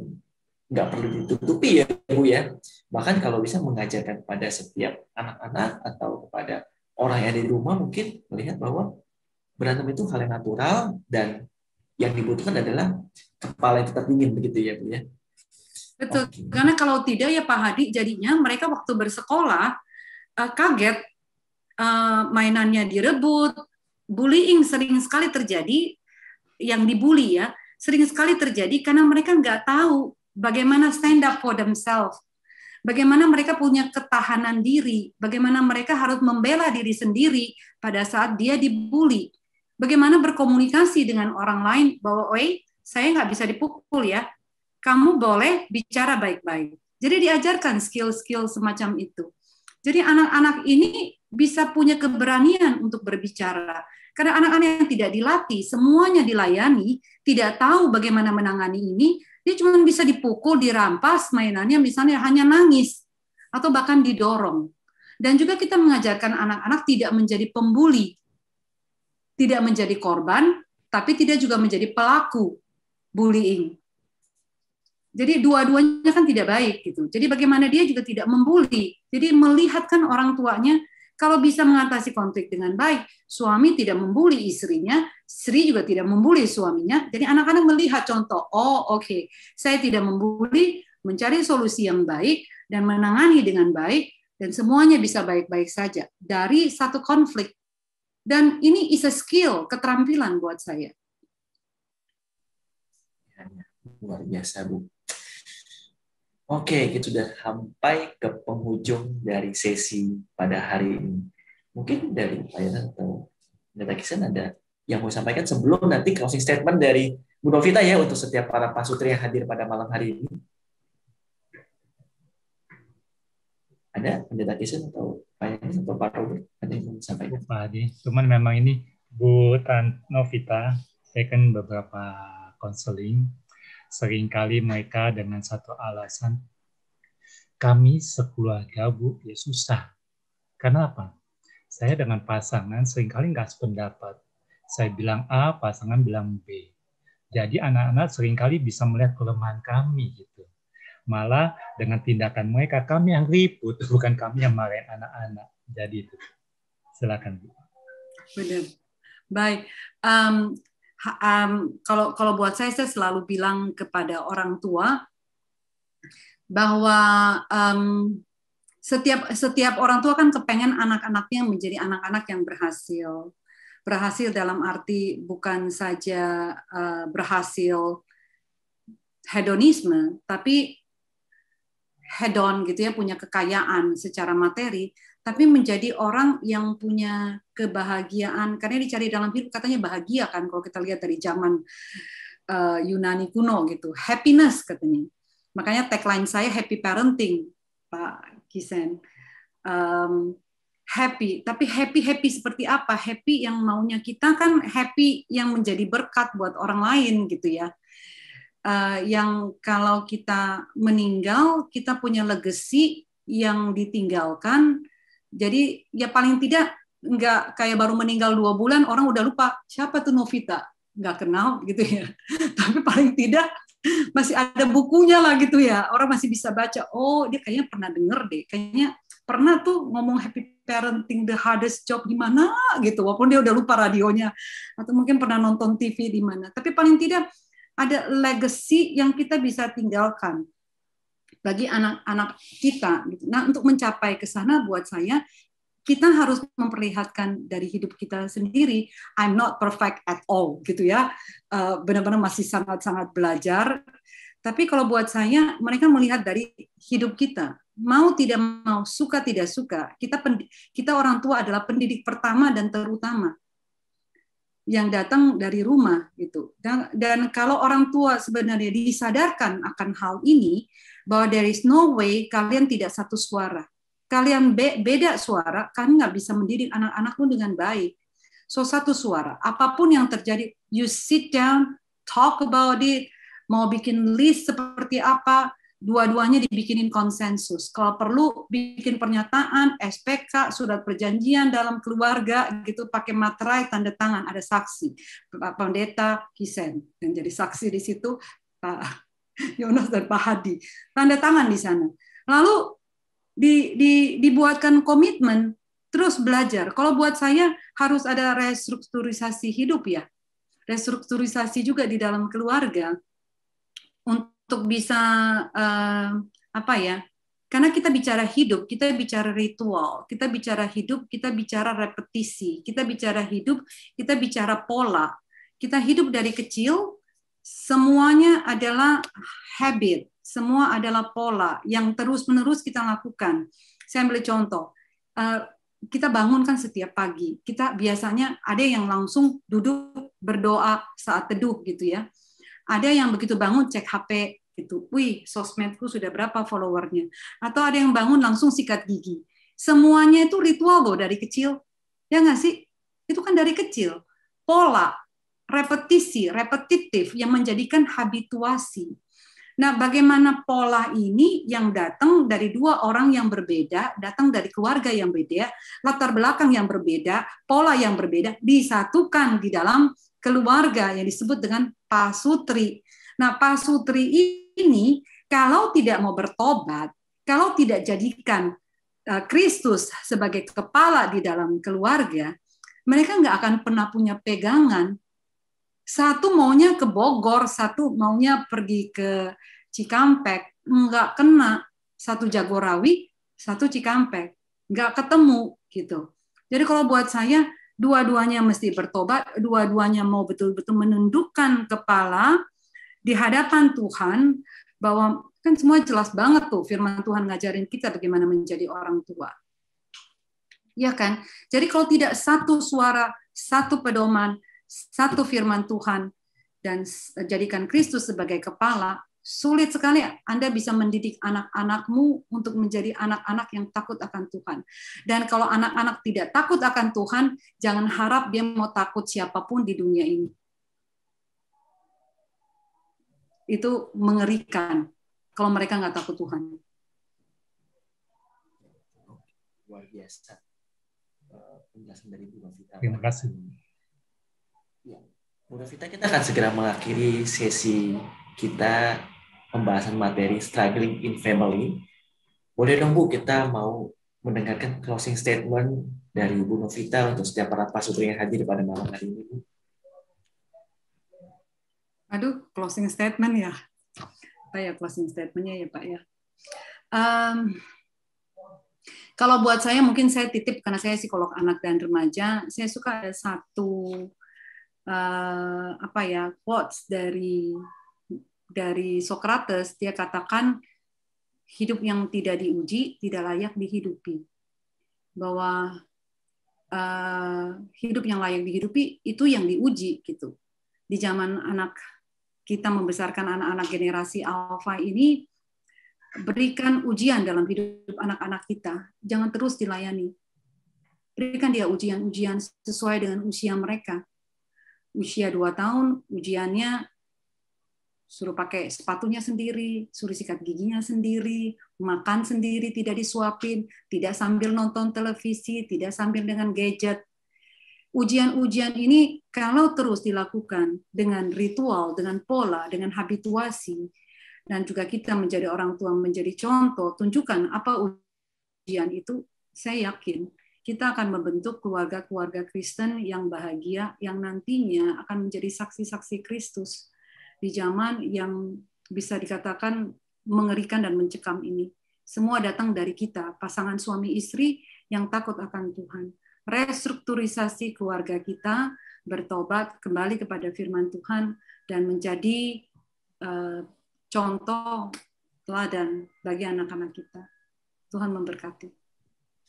nggak perlu ditutupi ya Bu ya. Bahkan kalau bisa mengajarkan pada setiap anak-anak atau kepada orang yang ada di rumah mungkin melihat bahwa berantem itu hal yang natural dan yang dibutuhkan adalah kepala yang tetap dingin begitu ya Bu ya. Betul, karena kalau tidak ya Pak Hadi jadinya mereka waktu bersekolah kaget, mainannya direbut, bullying sering sekali terjadi, yang dibully ya, sering sekali terjadi karena mereka nggak tahu bagaimana stand up for themselves, bagaimana mereka punya ketahanan diri, bagaimana mereka harus membela diri sendiri pada saat dia dibully, bagaimana berkomunikasi dengan orang lain bahwa, saya nggak bisa dipukul ya, kamu boleh bicara baik-baik. Jadi diajarkan skill-skill semacam itu. Jadi anak-anak ini bisa punya keberanian untuk berbicara. Karena anak-anak yang tidak dilatih, semuanya dilayani, tidak tahu bagaimana menangani ini, dia cuma bisa dipukul, dirampas mainannya, misalnya hanya nangis, atau bahkan didorong. Dan juga kita mengajarkan anak-anak tidak menjadi pembuli, tidak menjadi korban, tapi tidak juga menjadi pelaku bullying. Jadi dua-duanya kan tidak baik gitu. Jadi bagaimana dia juga tidak membuli. Jadi melihatkan orang tuanya kalau bisa mengatasi konflik dengan baik, suami tidak membuli istrinya, istri juga tidak membuli suaminya. Jadi anak-anak melihat contoh, oke, saya tidak membuli, mencari solusi yang baik dan menangani dengan baik dan semuanya bisa baik-baik saja dari satu konflik. Dan ini is a skill, keterampilan buat saya. Luar biasa Bu. Oke, kita sudah sampai ke penghujung dari sesi pada hari ini. Mungkin dari Pak Yonan atau Pendeta Kisan ada yang mau sampaikan sebelum nanti closing statement dari Bu Novita ya untuk setiap para pasutri yang hadir pada malam hari ini. Ada Pendeta Kisan atau Pak Yonan atau Pak Robert ada yang mau sampaikan? Pak Adi, cuman memang ini Bu Tan Novita, saya kan beberapa konseling. Seringkali mereka dengan satu alasan, kami sekeluarga Bu, ya susah. Karena apa? Saya dengan pasangan seringkali nggak sependapat. Saya bilang A, pasangan bilang B. Jadi anak-anak seringkali bisa melihat kelemahan kami gitu. Malah dengan tindakan mereka, kami yang ribut, bukan kami yang marahin anak-anak. Jadi itu. Silakan Bu. Benar. Baik. Kalau buat saya selalu bilang kepada orang tua bahwa setiap orang tua kan kepengen anak-anaknya menjadi anak-anak yang berhasil dalam arti bukan saja berhasil hedonisme, tapi hedon gitu ya, punya kekayaan secara materi, tapi menjadi orang yang punya kebahagiaan, karena dicari dalam hidup katanya bahagia kan, kalau kita lihat dari zaman Yunani kuno gitu, happiness katanya. Makanya tagline saya happy parenting, Pak Kisen. Happy, tapi happy seperti apa? Happy yang maunya kita kan happy yang menjadi berkat buat orang lain gitu ya. Yang kalau kita meninggal, kita punya legacy yang ditinggalkan. Jadi ya paling tidak nggak kayak baru meninggal 2 bulan orang udah lupa siapa tuh Novita nggak kenal gitu ya. Tapi paling tidak masih ada bukunya lah gitu ya. Orang masih bisa baca. Oh, dia kayaknya pernah denger deh. Kayaknya pernah tuh ngomong happy parenting the hardest job di mana gitu. Walaupun dia udah lupa radionya atau mungkin pernah nonton TV di mana. Tapi paling tidak ada legacy yang kita bisa tinggalkan bagi anak-anak kita. Nah, untuk mencapai ke sana buat saya kita harus memperlihatkan dari hidup kita sendiri, I'm not perfect at all, gitu ya. Benar-benar masih sangat-sangat belajar. Tapi kalau buat saya, mereka melihat dari hidup kita. Mau tidak mau, suka tidak suka, kita orang tua adalah pendidik pertama dan terutama yang datang dari rumah, gitu. Dan kalau orang tua sebenarnya disadarkan akan hal ini, bahwa there is no way kalian tidak satu suara. Kalian beda suara, kalian nggak bisa mendidik anak-anakmu dengan baik. So satu suara, apapun yang terjadi, you sit down, talk about it, mau bikin list seperti apa, dua-duanya dibikinin konsensus. Kalau perlu bikin pernyataan, SPK, surat perjanjian dalam keluarga, gitu pakai materai, tanda tangan, ada saksi, Pak Pendeta Kisen, yang jadi saksi di situ, Pak Yonas dan Pak Hadi, tanda tangan di sana. Lalu dibuatkan komitmen, terus belajar. Kalau buat saya harus ada restrukturisasi hidup ya, restrukturisasi juga di dalam keluarga untuk bisa apa ya? Karena kita bicara hidup, kita bicara ritual, kita bicara hidup, kita bicara repetisi, kita bicara hidup, kita bicara pola. Kita hidup dari kecil, semuanya adalah habit. Semua adalah pola yang terus-menerus kita lakukan. Saya ambil contoh. Kita bangun kan setiap pagi. Kita biasanya ada yang langsung duduk berdoa saat teduh gitu ya. Ada yang begitu bangun cek HP gitu. Wih, sosmedku sudah berapa followernya. Atau ada yang bangun langsung sikat gigi. Semuanya itu ritual loh dari kecil. Ya nggak sih? Itu kan dari kecil. Pola, repetisi, repetitif yang menjadikan habituasi. Nah, bagaimana pola ini yang datang dari dua orang yang berbeda, datang dari keluarga yang beda, latar belakang yang berbeda, pola yang berbeda, disatukan di dalam keluarga yang disebut dengan pasutri. Nah, pasutri ini kalau tidak mau bertobat, kalau tidak jadikan Kristus sebagai kepala di dalam keluarga, mereka nggak akan pernah punya pegangan. Satu maunya ke Bogor, satu maunya pergi ke Cikampek, nggak kena. Satu Jagorawi, satu Cikampek, nggak ketemu gitu. Jadi kalau buat saya, dua-duanya mesti bertobat, dua-duanya mau betul-betul menundukkan kepala di hadapan Tuhan, bahwa kan semua jelas banget tuh firman Tuhan ngajarin kita bagaimana menjadi orang tua. Ya kan? Jadi kalau tidak satu suara, satu pedoman, satu firman Tuhan, dan jadikan Kristus sebagai kepala, sulit sekali Anda bisa mendidik anak-anakmu untuk menjadi anak-anak yang takut akan Tuhan. Dan kalau anak-anak tidak takut akan Tuhan, jangan harap dia mau takut siapapun di dunia ini. Itu mengerikan kalau mereka nggak takut Tuhan. Luar biasa penjelasan dari Bu Novita. Terima kasih. Ya, Bu Novita, kita akan segera mengakhiri sesi kita pembahasan materi struggling in family. Boleh dong Bu, kita mau mendengarkan closing statement dari Bu Novita untuk setiap para pasutri yang hadir pada malam hari ini, Bu. Aduh, closing statement ya. Apa ya closing statementnya ya Pak ya? Kalau buat saya mungkin saya titip, karena saya psikolog anak dan remaja, saya suka ada satu quotes dari Socrates. Dia katakan hidup yang tidak diuji tidak layak dihidupi. Bahwa hidup yang layak dihidupi itu yang diuji gitu. Di zaman anak kita membesarkan anak-anak generasi alfa ini, berikan ujian dalam hidup anak-anak kita. Jangan terus dilayani. Berikan dia ujian-ujian sesuai dengan usia mereka. Usia 2 tahun, ujiannya suruh pakai sepatunya sendiri, suruh sikat giginya sendiri, makan sendiri, tidak disuapin, tidak sambil nonton televisi, tidak sambil dengan gadget. ujian-ujian ini kalau terus dilakukan dengan ritual, dengan pola, dengan habituasi, dan juga kita menjadi orang tua, menjadi contoh, tunjukkan apa ujian itu, saya yakin kita akan membentuk keluarga-keluarga Kristen yang bahagia, yang nantinya akan menjadi saksi-saksi Kristus di zaman yang bisa dikatakan mengerikan dan mencekam ini. Semua datang dari kita, pasangan suami istri yang takut akan Tuhan. Restrukturisasi keluarga kita, bertobat kembali kepada firman Tuhan, dan menjadi contoh teladan bagi anak-anak kita. Tuhan memberkati.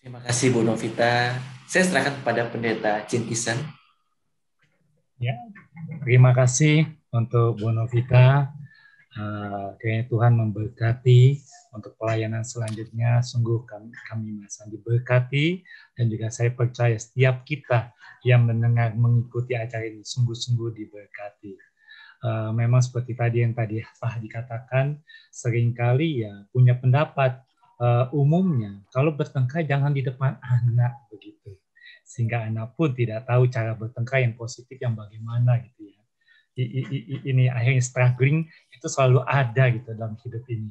Terima kasih Bu Novita. Saya serahkan kepada Pendeta Cintisan. Ya, terima kasih untuk Bu Novita. Kiranya Tuhan memberkati untuk pelayanan selanjutnya. Sungguh kami merasa diberkati, dan juga saya percaya setiap kita yang mendengar mengikuti acara ini sungguh-sungguh diberkati. Memang seperti yang tadi Pak dikatakan, seringkali ya punya pendapat umumnya kalau bertengkar jangan di depan anak begitu, sehingga anak pun tidak tahu cara bertengkar yang positif yang bagaimana gitu ya. Ini akhirnya struggling itu selalu ada gitu dalam hidup ini.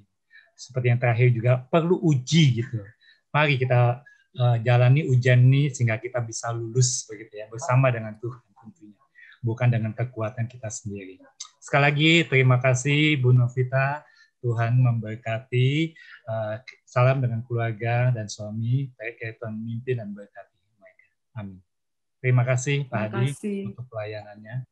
Seperti yang terakhir juga perlu uji gitu. Mari kita jalani ujian ini sehingga kita bisa lulus begitu ya, bersama dengan Tuhan tentunya, bukan dengan kekuatan kita sendiri. Sekali lagi terima kasih Bu Novita, Tuhan memberkati. Salam dengan keluarga dan suami, Tuhan memimpin dan berkati mereka. Amin. Terima kasih Pak Hadi untuk pelayanannya.